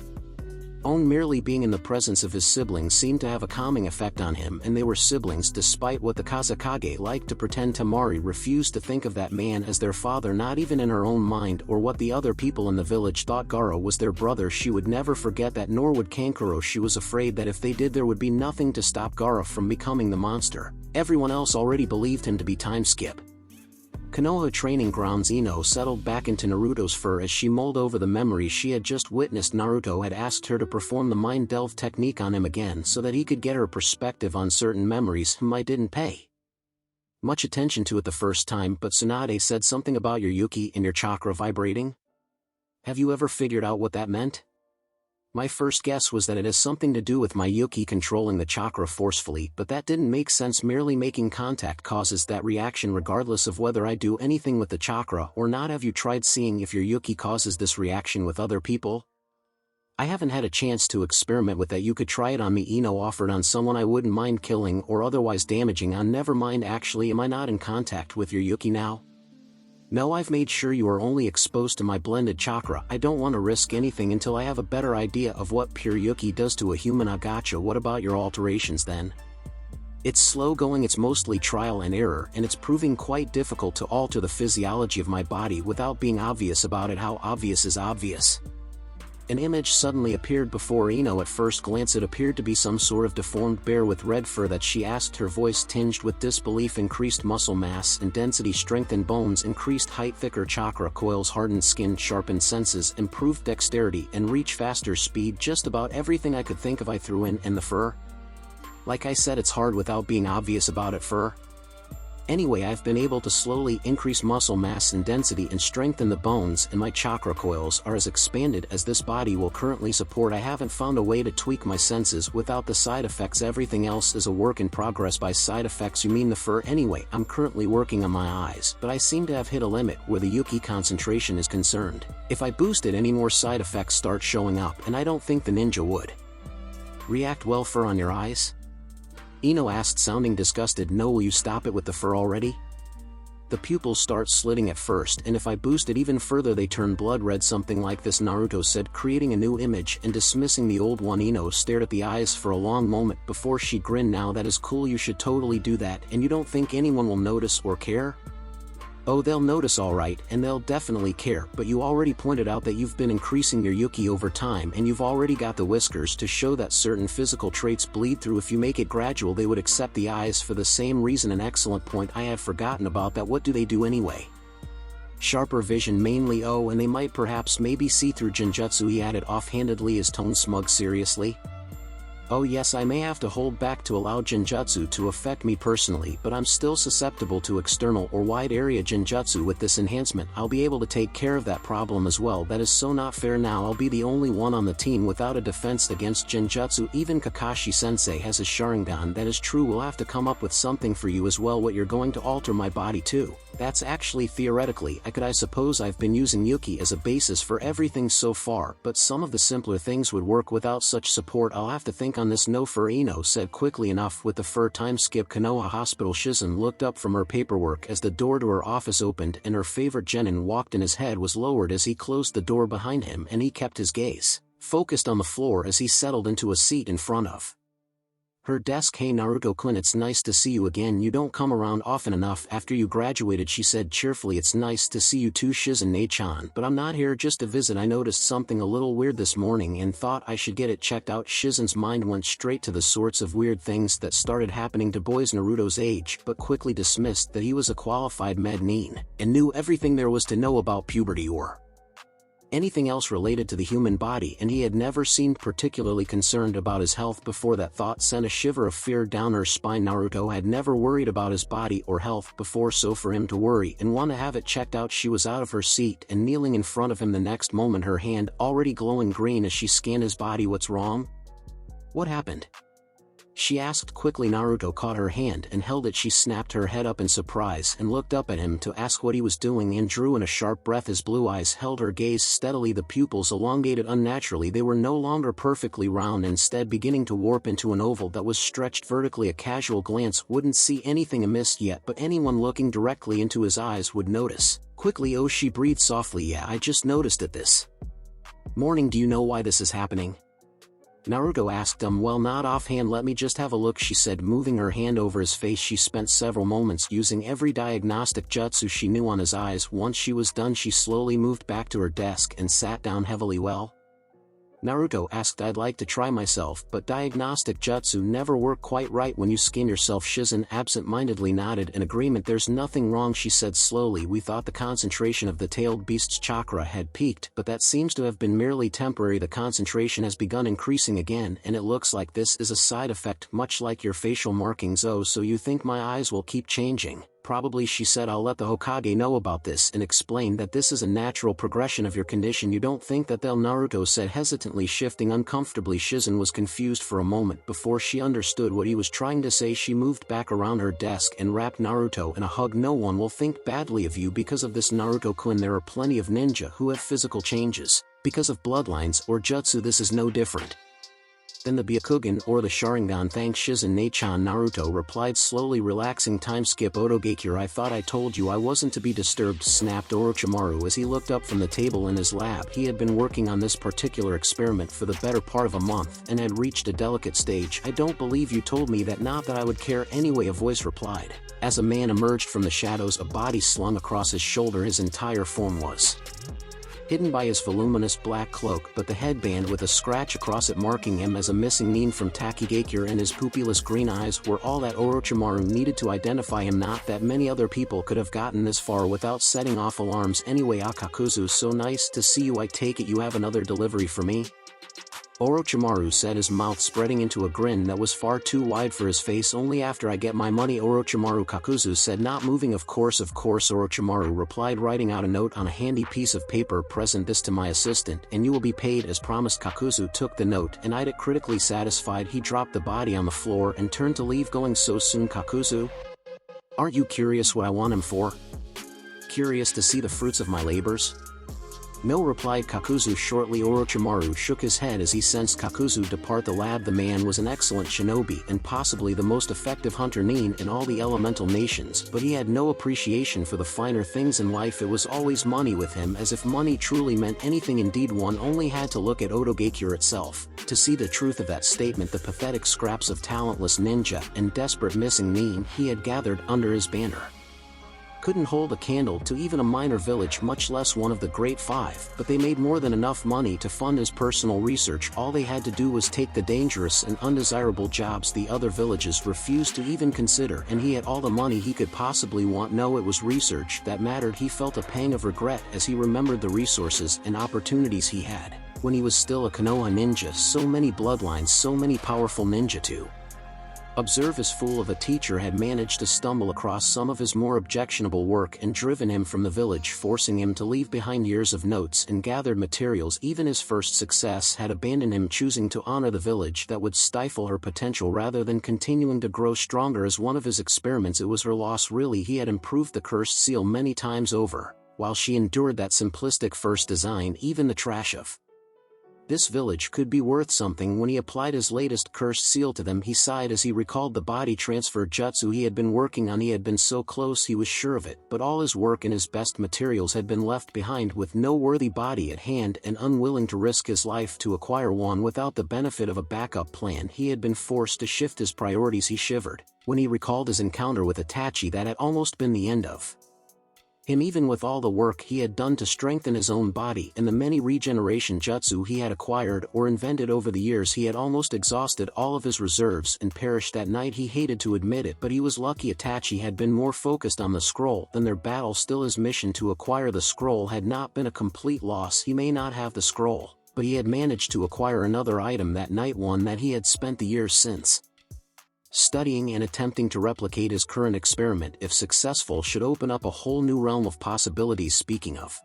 own. Merely being in the presence of his siblings seemed to have a calming effect on him, and they were siblings despite what the Kasakage liked to pretend. Temari refused to think of that man as their father, not even in her own mind, or what the other people in the village thought. Gaara was their brother. She would never forget that, nor would Kankuro. She was afraid that if they did, there would be nothing to stop Gaara from becoming the monster everyone else already believed him to be. Time skip. Konoha training grounds. Ino settled back into Naruto's fur as she mulled over the memories she had just witnessed. Naruto had asked her to perform the mind delve technique on him again so that he could get her perspective on certain memories. I didn't pay much attention to it the first time, but Tsunade said something about your Yuki and your chakra vibrating. Have you ever figured out what that meant? My first guess was that it has something to do with my yuki controlling the chakra forcefully, but that didn't make sense. Merely making contact causes that reaction regardless of whether I do anything with the chakra or not. Have you tried seeing if your yuki causes this reaction with other people? I haven't had a chance to experiment with that. You could try it on me. Ino offered. On someone I wouldn't mind killing or otherwise damaging. On never mind. Actually, am I not in contact with your yuki now? No, I've made sure you are only exposed to my blended chakra. I don't want to risk anything until I have a better idea of what pure yuki does to a human. I gotcha. What about your alterations then? It's slow going. It's mostly trial and error, and it's proving quite difficult to alter the physiology of my body without being obvious about it. How obvious is obvious? An image suddenly appeared before Ino. At first glance it appeared to be some sort of deformed bear with red fur. That she asked, her voice tinged with disbelief. Increased muscle mass and density, strengthened bones, increased height, thicker chakra coils, hardened skin, sharpened senses, improved dexterity and reach, faster speed. Just about everything I could think of I threw in. And the fur? Like I said, it's hard without being obvious about it. Fur? Anyway, I've been able to slowly increase muscle mass and density and strengthen the bones, and my chakra coils are as expanded as this body will currently support. I haven't found a way to tweak my senses without the side effects. Everything else is a work in progress. By side effects you mean the fur? Anyway, I'm currently working on my eyes, but I seem to have hit a limit where the yuki concentration is concerned. If I boost it, any more side effects start showing up, and I don't think the ninja would react well. Fur on your eyes? Ino asked, sounding disgusted. No, will you stop it with the fur already? The pupils start slitting at first, and if I boost it even further they turn blood red. Something like this, Naruto said, creating a new image and dismissing the old one. Ino stared at the eyes for a long moment before she grinned. Now that is cool, you should totally do that. And you don't think anyone will notice or care? Oh, they'll notice alright, and they'll definitely care, but you already pointed out that you've been increasing your yuki over time, and you've already got the whiskers to show that certain physical traits bleed through. If you make it gradual they would accept the eyes for the same reason. An excellent point, I had forgotten about that. What do they do anyway? Sharper vision mainly. Oh, and they might perhaps maybe see through genjutsu, he added offhandedly, his tone smug. Seriously? Oh yes, I may have to hold back to allow genjutsu to affect me personally, but I'm still susceptible to external or wide area genjutsu. With this enhancement I'll be able to take care of that problem as well. That is so not fair. Now I'll be the only one on the team without a defense against genjutsu. Even Kakashi-sensei has a Sharingan. That is true, we'll have to come up with something for you as well. What, you're going to alter my body too? That's actually theoretically I could. I suppose I've been using yuki as a basis for everything so far, but some of the simpler things would work without such support. I'll have to think on this. No fur, Ino said quickly. Enough with the fur. Time skip. Konoha Hospital. Shizen looked up from her paperwork as the door to her office opened and her favorite genin walked in. His head was lowered as he closed the door behind him, and he kept his gaze focused on the floor as he settled into a seat in front of her desk. Hey Naruto-kun, it's nice to see you again. You don't come around often enough after you graduated, she said cheerfully. It's nice to see you too, Shizen-ne-chan, but I'm not here just to visit. I noticed something a little weird this morning and thought I should get it checked out. Shizen's mind went straight to the sorts of weird things that started happening to boys Naruto's age, but quickly dismissed that he was a qualified med-nin and knew everything there was to know about puberty or anything else related to the human body, and he had never seemed particularly concerned about his health before. That thought sent a shiver of fear down her spine. Naruto had never worried about his body or health before, so for him to worry and want to have it checked out. She was out of her seat and kneeling in front of him the next moment, her hand already glowing green as she scanned his body. What's wrong? What happened? She asked quickly. Naruto caught her hand and held it. She snapped her head up in surprise and looked up at him to ask what he was doing, and drew in a sharp breath. His blue eyes held her gaze steadily, the pupils elongated unnaturally. They were no longer perfectly round, instead beginning to warp into an oval that was stretched vertically. A casual glance wouldn't see anything amiss yet, but anyone looking directly into his eyes would notice. Quickly, oh, she breathed softly. Yeah, I just noticed it this morning. Do you know why this is happening? Naruto asked. Well, not offhand. Let me just have a look, she said, moving her hand over his face. She spent several moments using every diagnostic jutsu she knew on his eyes. Once she was done, she slowly moved back to her desk and sat down heavily. Well, Naruto asked. I'd like to try myself, but diagnostic jutsu never work quite right when you skin yourself. Shizen absent-mindedly nodded in agreement. There's nothing wrong, she said slowly. We thought the concentration of the tailed beast's chakra had peaked, but that seems to have been merely temporary. The concentration has begun increasing again, and it looks like this is a side effect, much like your facial markings. Oh, so you think my eyes will keep changing? Probably she said, I'll let the Hokage know about this and explain that this is a natural progression of your condition. You don't think that they'll? Naruto said hesitantly, shifting uncomfortably. Shizen was confused for a moment before she understood what he was trying to say. She moved back around her desk and wrapped Naruto in a hug. No one will think badly of you because of this, Naruto-kun. There are plenty of ninja who have physical changes because of bloodlines or jutsu. This is no different than the Byakugan or the Sharingan. Thanks, Shizen-chan, Naruto replied slowly, relaxing. Time skip. Otogakyure, I thought I told you I wasn't to be disturbed, snapped Orochimaru as he looked up from the table in his lab. He had been working on this particular experiment for the better part of a month and had reached a delicate stage. I don't believe you told me that. Not that I would care anyway, a voice replied. As a man emerged from the shadows, a body slung across his shoulder. His entire form was hidden by his voluminous black cloak, but the headband with a scratch across it marking him as a missing nin from Takigakyure and his pupilless green eyes were all that Orochimaru needed to identify him. Not that many other people could have gotten this far without setting off alarms. Anyway, Akakuzu, so nice to see you. I take it you have another delivery for me? Orochimaru said, his mouth spreading into a grin that was far too wide for his face. Only after I get my money, Orochimaru. Kakuzu said, not moving. Of course, Orochimaru replied, writing out a note on a handy piece of paper. Present this to my assistant and you will be paid as promised. Kakuzu took the note and eyed it critically. Satisfied, he dropped the body on the floor and turned to leave. Going so soon, Kakuzu? Aren't you curious what I want him for? Curious to see the fruits of my labors? No, replied Kakuzu shortly. Orochimaru shook his head as he sensed Kakuzu depart the lab. The man was an excellent shinobi and possibly the most effective hunter nin in all the elemental nations, but he had no appreciation for the finer things in life. It was always money with him, as if money truly meant anything. Indeed, one only had to look at Otogakyure itself to see the truth of that statement. The pathetic scraps of talentless ninja and desperate missing nin he had gathered under his banner couldn't hold a candle to even a minor village, much less one of the Great Five, but they made more than enough money to fund his personal research. All they had to do was take the dangerous and undesirable jobs the other villages refused to even consider, and he had all the money he could possibly want. No, it was research that mattered. He felt a pang of regret as he remembered the resources and opportunities he had when he was still a Konoha ninja. So many bloodlines, so many powerful ninja to observe. His fool of a teacher had managed to stumble across some of his more objectionable work and driven him from the village, forcing him to leave behind years of notes and gathered materials. Even his first success had abandoned him, choosing to honor the village that would stifle her potential rather than continuing to grow stronger. As one of his experiments, it was her loss. Really, he had improved the cursed seal many times over, while she endured that simplistic first design. Even the trash of this village could be worth something. When he applied his latest cursed seal to them, he sighed as he recalled the body transfer jutsu he had been working on. He had been so close, he was sure of it, but all his work and his best materials had been left behind. With no worthy body at hand and unwilling to risk his life to acquire one without the benefit of a backup plan, he had been forced to shift his priorities. He shivered when he recalled his encounter with Itachi that had almost been the end of him. Even with all the work he had done to strengthen his own body and the many regeneration jutsu he had acquired or invented over the years, he had almost exhausted all of his reserves and perished that night. He hated to admit it, but he was lucky Itachi had been more focused on the scroll than their battle. Still, his mission to acquire the scroll had not been a complete loss. He may not have the scroll, but he had managed to acquire another item that night, one that he had spent the years since studying and attempting to replicate. His current experiment, if successful, should open up a whole new realm of possibilities. Speaking of,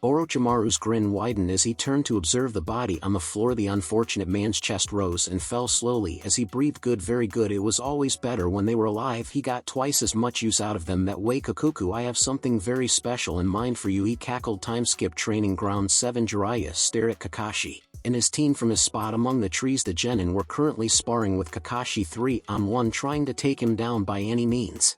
Orochimaru's grin widened as he turned to observe the body on the floor. The unfortunate man's chest rose and fell slowly as he breathed. Good, very good. It was always better when they were alive. He got twice as much use out of them that way. Kakuku, I have something very special in mind for you, he cackled. Time skip. Training ground 7. Jiraiya stared at Kakashi and his team from his spot among the trees. The genin were currently sparring with Kakashi 3-on-1, trying to take him down by any means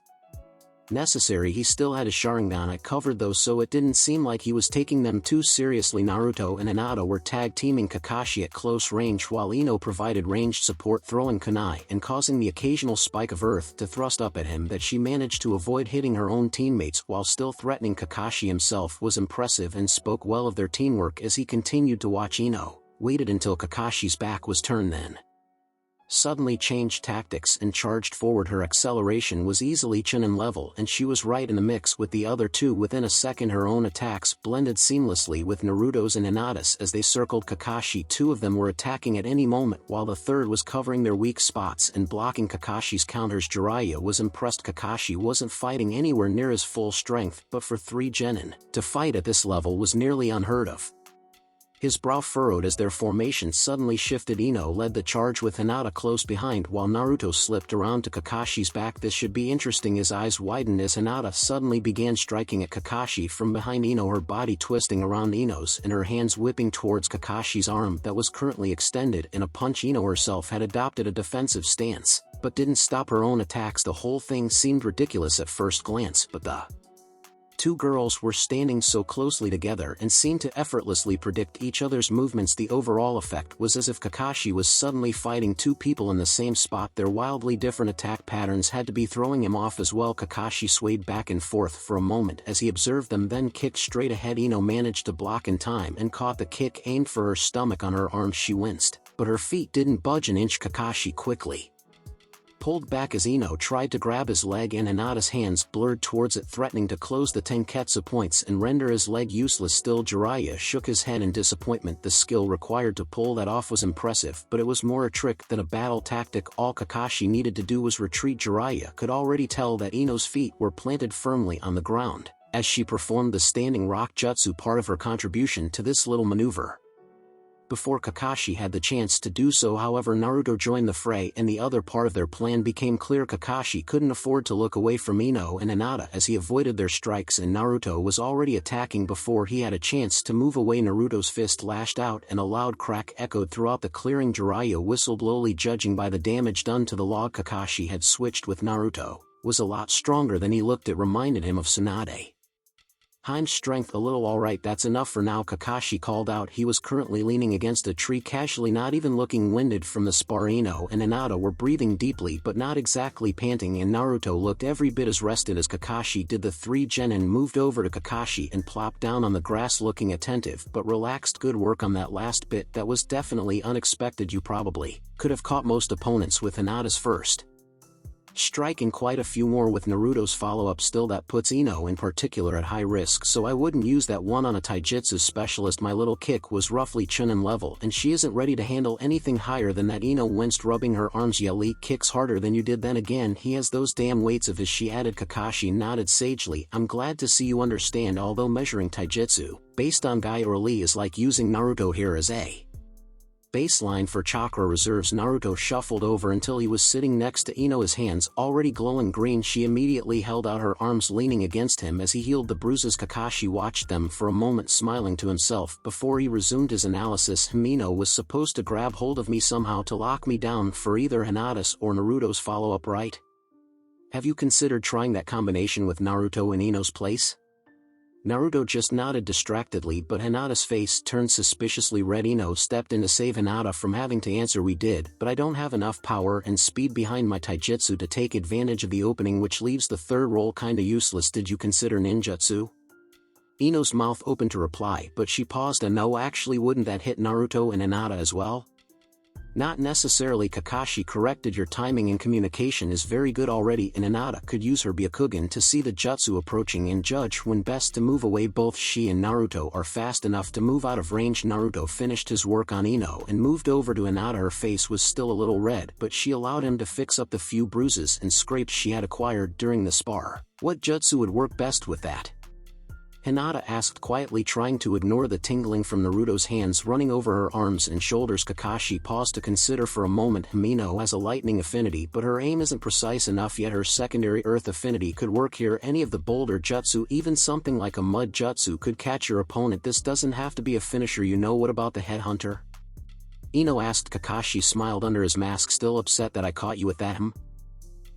necessary. He still had a Sharingan it covered though, so it didn't seem like he was taking them too seriously. Naruto and Minato were tag teaming Kakashi at close range, while Ino provided ranged support, throwing kunai and causing the occasional spike of earth to thrust up at him that she managed to avoid hitting her own teammates while still threatening. Kakashi himself was impressive and spoke well of their teamwork as he continued to watch. Ino waited until Kakashi's back was turned, then suddenly changed tactics and charged forward. Her acceleration was easily Chunin level and she was right in the mix with the other two. Within a second her own attacks blended seamlessly with Naruto's and Hinata's as they circled Kakashi. Two of them were attacking at any moment while the third was covering their weak spots and blocking Kakashi's counters. Jiraiya was impressed. Kakashi wasn't fighting anywhere near his full strength, but for 3 genin, to fight at this level was nearly unheard of. His brow furrowed as their formation suddenly shifted. Ino led the charge with Hinata close behind while Naruto slipped around to Kakashi's back. This should be interesting. His eyes widened as Hinata suddenly began striking at Kakashi from behind Ino, her body twisting around Ino's and her hands whipping towards Kakashi's arm that was currently extended in a punch. Ino herself had adopted a defensive stance, but didn't stop her own attacks. The whole thing seemed ridiculous at first glance, but the two girls were standing so closely together and seemed to effortlessly predict each other's movements. The overall effect was as if Kakashi was suddenly fighting two people in the same spot. Their wildly different attack patterns had to be throwing him off as well. Kakashi swayed back and forth for a moment as he observed them, then kicked straight ahead. Ino managed to block in time and caught the kick aimed for her stomach. On her arm she winced, but her feet didn't budge an inch. Kakashi quickly pulled back as Ino tried to grab his leg and Hinata's hands blurred towards it, threatening to close the Tenketsu points and render his leg useless. Still, Jiraiya shook his head in disappointment. The skill required to pull that off was impressive, but it was more a trick than a battle tactic. All Kakashi needed to do was retreat. Jiraiya could already tell that Ino's feet were planted firmly on the ground as she performed the standing rock jutsu, part of her contribution to this little maneuver. Before Kakashi had the chance to do so, however, Naruto joined the fray and the other part of their plan became clear. Kakashi couldn't afford to look away from Ino and Hinata as he avoided their strikes, and Naruto was already attacking before he had a chance to move away. Naruto's fist lashed out and a loud crack echoed throughout the clearing. Jiraiya whistled lowly. Judging by the damage done to the log Kakashi had switched with Naruto was a lot stronger than he looked. It reminded him of Tsunade Heim's strength a little. Alright, that's enough for now, Kakashi called out. He was currently leaning against a tree casually, not even looking winded from the spar. Ino and Hinata were breathing deeply but not exactly panting, and Naruto looked every bit as rested as Kakashi did. The 3 genin moved over to Kakashi and plopped down on the grass looking attentive but relaxed. Good work on that last bit. That was definitely unexpected. You probably could have caught most opponents with Hinata's first strike and quite a few more with Naruto's follow-up. Still, that puts Ino in particular at high risk, so I wouldn't use that one on a taijutsu specialist. My little kick was roughly Chunin level and she isn't ready to handle anything higher than that. Ino winced, rubbing her arms. Your elite kicks harder than you did. Then again, he has those damn weights of his, she added. Kakashi nodded sagely. I'm glad to see you understand, although measuring taijutsu based on Gai or Lee is like using Naruto here as a baseline for chakra reserves. Naruto shuffled over until he was sitting next to Ino, his hands already glowing green. She immediately held out her arms, leaning against him as he healed the bruises. Kakashi watched them for a moment, smiling to himself before he resumed his analysis. Ino was supposed to grab hold of me somehow to lock me down for either Hinata's or Naruto's follow-up, right? Have you considered trying that combination with Naruto in Ino's place? Naruto just nodded distractedly, but Hinata's face turned suspiciously red. Ino stepped in to save Hinata from having to answer. We did, but I don't have enough power and speed behind my taijutsu to take advantage of the opening, which leaves the third role kinda useless. Did you consider ninjutsu? Ino's mouth opened to reply, but she paused. And no, actually, wouldn't that hit Naruto and Hinata as well? Not necessarily, Kakashi corrected. Your timing and communication is very good already, and Hinata could use her Byakugan to see the jutsu approaching and judge when best to move away. Both she and Naruto are fast enough to move out of range. Naruto finished his work on Ino and moved over to Hinata. Her face was still a little red, but she allowed him to fix up the few bruises and scrapes she had acquired during the spar. What jutsu would work best with that? Hinata asked quietly, trying to ignore the tingling from Naruto's hands running over her arms and shoulders. Kakashi paused to consider for a moment. Ino has a lightning affinity, but her aim isn't precise enough yet. Her secondary earth affinity could work here. Any of the boulder jutsu, even something like a mud jutsu, could catch your opponent. This doesn't have to be a finisher, you know. What about the headhunter? Ino asked. Kakashi smiled under his mask. Still upset that I caught you with that,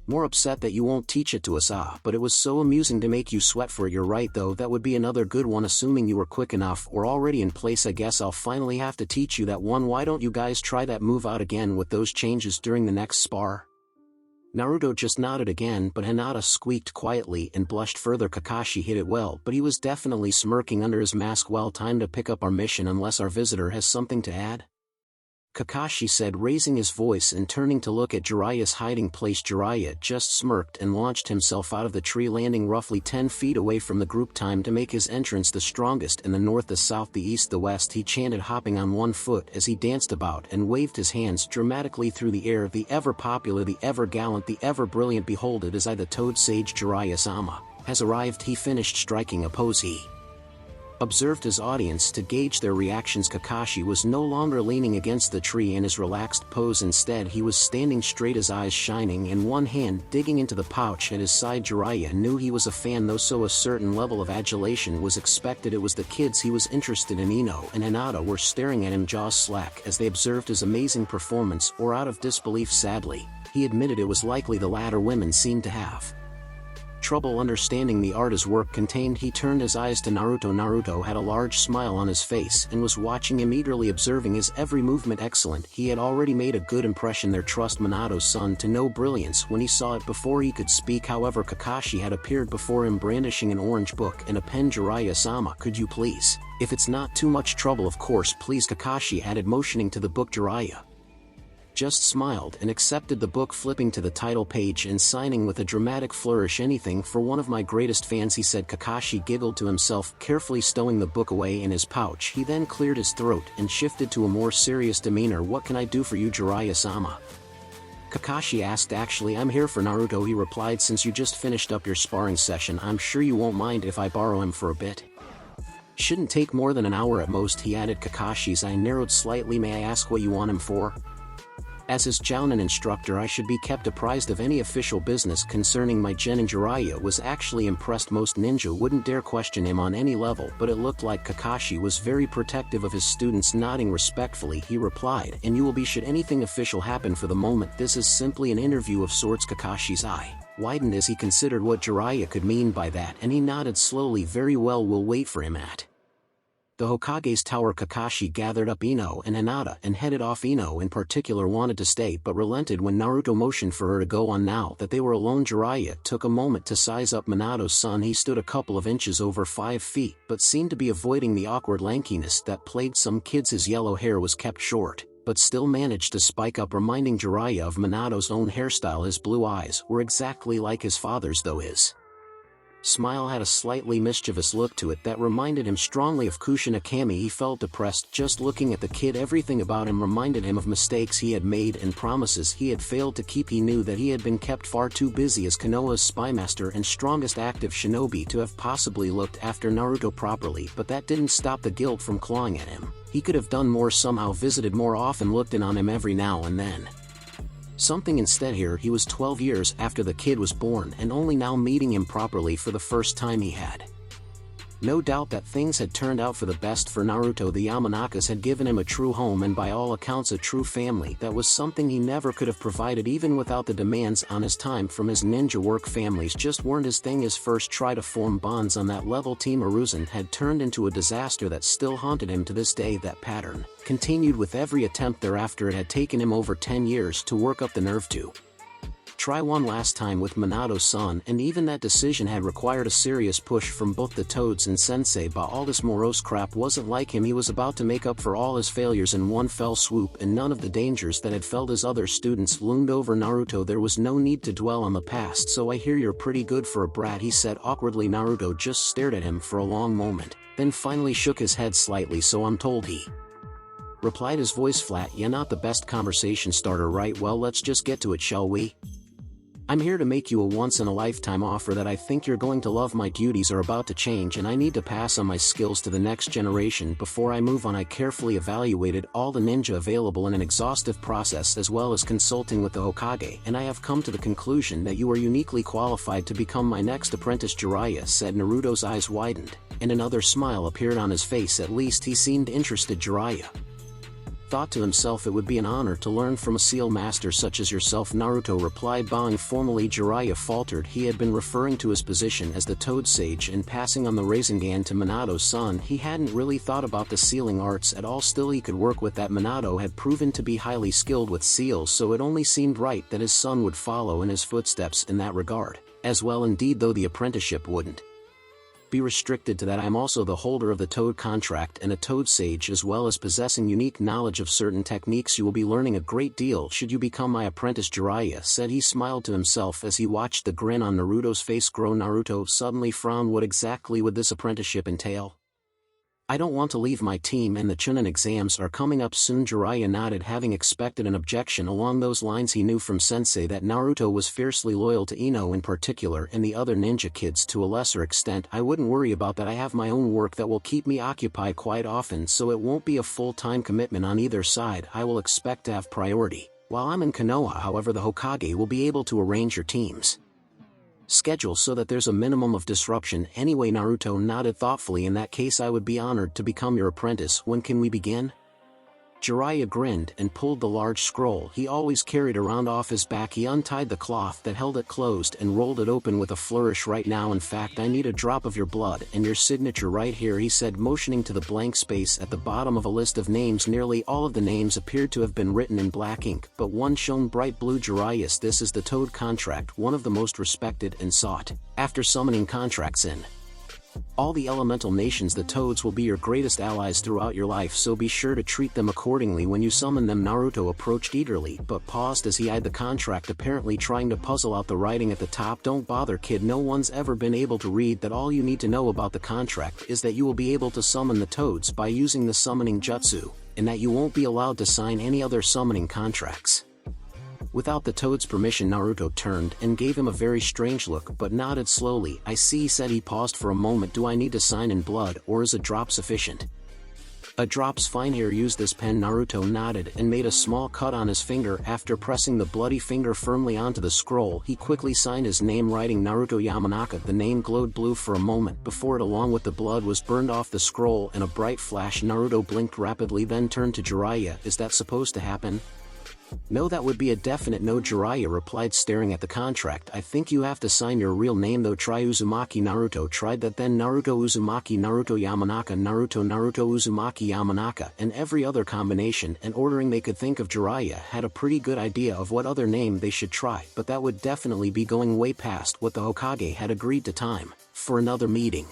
More upset that you won't teach it to us. But it was so amusing to make you sweat for it. You're right though, that would be another good one, assuming you were quick enough or already in place. I guess I'll finally have to teach you that one. Why don't you guys try that move out again with those changes during the next spar? Naruto just nodded again, but Hinata squeaked quietly and blushed further. Kakashi hit it well, but he was definitely smirking under his mask. Well, time to pick up our mission, unless our visitor has something to add. Kakashi said, raising his voice and turning to look at Jiraiya's hiding place. Jiraiya just smirked and launched himself out of the tree, landing roughly 10 feet away from the group. Time to make his entrance. The strongest in the north, the south, the east, the west, he chanted, hopping on one foot as he danced about and waved his hands dramatically through the air. The ever popular, the ever gallant, the ever brilliant, behold it is I, the Toad Sage Jiraiya-sama, has arrived. He finished striking a pose. He observed his audience to gauge their reactions. Kakashi was no longer leaning against the tree in his relaxed pose. Instead, he was standing straight, his eyes shining and one hand digging into the pouch at his side. Jiraiya knew he was a fan though, so a certain level of adulation was expected. It was the kids he was interested in. Ino and Hinata were staring at him, jaws slack, as they observed his amazing performance, or out of disbelief. Sadly, he admitted it was likely the latter. Women seemed to have trouble understanding the art his work contained. He turned his eyes to Naruto. Naruto had a large smile on his face and was watching him eagerly, observing his every movement. Excellent, he had already made a good impression there. Trust Minato's son to know brilliance when he saw it before he could speak. However, Kakashi had appeared before him brandishing an orange book and a pen. Jiraiya-sama, could you please? If it's not too much trouble, of course, please, Kakashi added, motioning to the book. Jiraiya just smiled and accepted the book, flipping to the title page and signing with a dramatic flourish. Anything for one of my greatest fans, he said. Kakashi giggled to himself, carefully stowing the book away in his pouch. He then cleared his throat and shifted to a more serious demeanor. What can I do for you, Jiraiya-sama? Kakashi asked. Actually, I'm here for Naruto, he replied. Since you just finished up your sparring session, I'm sure you won't mind if I borrow him for a bit. Shouldn't take more than an hour at most, he added. Kakashi's eye narrowed slightly. May I ask what you want him for? As his Jounin instructor, I should be kept apprised of any official business concerning my genin. Jiraiya was actually impressed. Most ninja wouldn't dare question him on any level, but it looked like Kakashi was very protective of his students. Nodding respectfully, he replied, and you will be should anything official happen. For the moment, this is simply an interview of sorts. Kakashi's eye widened as he considered what Jiraiya could mean by that, and he nodded slowly. Very well, we'll wait for him at the Hokage's tower. Kakashi gathered up Ino and Hinata and headed off. Ino in particular wanted to stay but relented when Naruto motioned for her to go on. Now that they were alone, Jiraiya took a moment to size up Minato's son. He stood a couple of inches over 5 feet but seemed to be avoiding the awkward lankiness that plagued some kids. His yellow hair was kept short, but still managed to spike up, reminding Jiraiya of Minato's own hairstyle. His blue eyes were exactly like his father's, though his smile had a slightly mischievous look to it that reminded him strongly of Kusinakami. He felt depressed just looking at the kid. Everything about him reminded him of mistakes he had made and promises he had failed to keep. He knew that he had been kept far too busy as Konoha's spymaster and strongest active shinobi to have possibly looked after Naruto properly, but that didn't stop the guilt from clawing at him. He could have done more somehow, visited more often, looked in on him every now and then. Something instead. Here he was 12 years after the kid was born and only now meeting him properly for the first time. He had no doubt that things had turned out for the best for Naruto. The Yamanakas had given him a true home and by all accounts a true family. That was something he never could have provided even without the demands on his time from his ninja work. Families just weren't his thing. His first try to form bonds on that level, Team Aruzan, had turned into a disaster that still haunted him to this day. That pattern continued with every attempt thereafter. It had taken him over 10 years to work up the nerve to try one last time with Minato's son, and even that decision had required a serious push from both the Toads and Sensei. But all this morose crap wasn't like him. He was about to make up for all his failures in one fell swoop, and none of the dangers that had felled his other students loomed over Naruto. There was no need to dwell on the past. So I hear you're pretty good for a brat, he said awkwardly. Naruto just stared at him for a long moment, then finally shook his head slightly. So I'm told, he replied, his voice flat. Yeah, not the best conversation starter, right? Well, let's just get to it, shall we? I'm here to make you a once-in-a-lifetime offer that I think you're going to love. My duties are about to change and I need to pass on my skills to the next generation. Before I move on, I carefully evaluated all the ninja available in an exhaustive process as well as consulting with the Hokage, and I have come to the conclusion that you are uniquely qualified to become my next apprentice. Jiraiya said. Naruto's eyes widened, and another smile appeared on his face. At least he seemed interested. Jiraiya thought to himself, it would be an honor to learn from a seal master such as yourself, Naruto replied, bowing formally. Jiraiya faltered. He had been referring to his position as the Toad Sage and passing on the Rasengan to Minato's son. He hadn't really thought about the sealing arts at all. Still, he could work with that. Minato had proven to be highly skilled with seals, so it only seemed right that his son would follow in his footsteps in that regard as well. Indeed, though the apprenticeship wouldn't be restricted to that I am also the holder of the Toad contract and a Toad Sage, as well as possessing unique knowledge of certain techniques. You will be learning a great deal should you become my apprentice, Jiraiya said. He smiled to himself as he watched the grin on Naruto's face grow. Naruto suddenly frowned. What exactly would this apprenticeship entail? I don't want to leave my team, and the Chunin exams are coming up soon. Jiraiya nodded, having expected an objection along those lines. He knew from Sensei that Naruto was fiercely loyal to Ino in particular and the other ninja kids to a lesser extent. I wouldn't worry about that. I have my own work that will keep me occupied quite often, so it won't be a full-time commitment on either side. I will expect to have priority. While I'm in Konoha, however, the Hokage will be able to arrange your team's schedule so that there's a minimum of disruption. Anyway, Naruto nodded thoughtfully. In that case, I would be honored to become your apprentice. When can we begin? Jiraiya grinned and pulled the large scroll he always carried around off his back. He untied the cloth that held it closed and rolled it open with a flourish. Right now, in fact, I need a drop of your blood and your signature right here, he said, motioning to the blank space at the bottom of a list of names. Nearly all of the names appeared to have been written in black ink, but one shone bright blue. Jiraiya, this is the Toad contract, one of the most respected and sought after summoning contracts in all the elemental nations. The Toads will be your greatest allies throughout your life, so be sure to treat them accordingly when you summon them. Naruto approached eagerly, but paused as he eyed the contract, apparently trying to puzzle out the writing at the top. Don't bother, kid, no one's ever been able to read that. All you need to know about the contract is that you will be able to summon the Toads by using the summoning jutsu, and that you won't be allowed to sign any other summoning contracts without the Toad's permission. Naruto turned and gave him a very strange look, but nodded slowly. I see, said he. Paused for a moment. Do I need to sign in blood, or is a drop sufficient? A drop's fine. Here, use this pen. Naruto nodded and made a small cut on his finger. After pressing the bloody finger firmly onto the scroll, he quickly signed his name, writing Naruto Yamanaka. The name glowed blue for a moment before it, along with the blood, was burned off the scroll in a bright flash. Naruto blinked rapidly, then turned to Jiraiya. Is that supposed to happen? No, that would be a definite no, Jiraiya replied, staring at the contract. I think you have to sign your real name though. Try Uzumaki. Naruto tried that, then Naruto Uzumaki, Naruto Yamanaka, Naruto Uzumaki Yamanaka, and every other combination and ordering they could think of. Jiraiya had a pretty good idea of what other name they should try, but that would definitely be going way past what the Hokage had agreed to. Time for another meeting.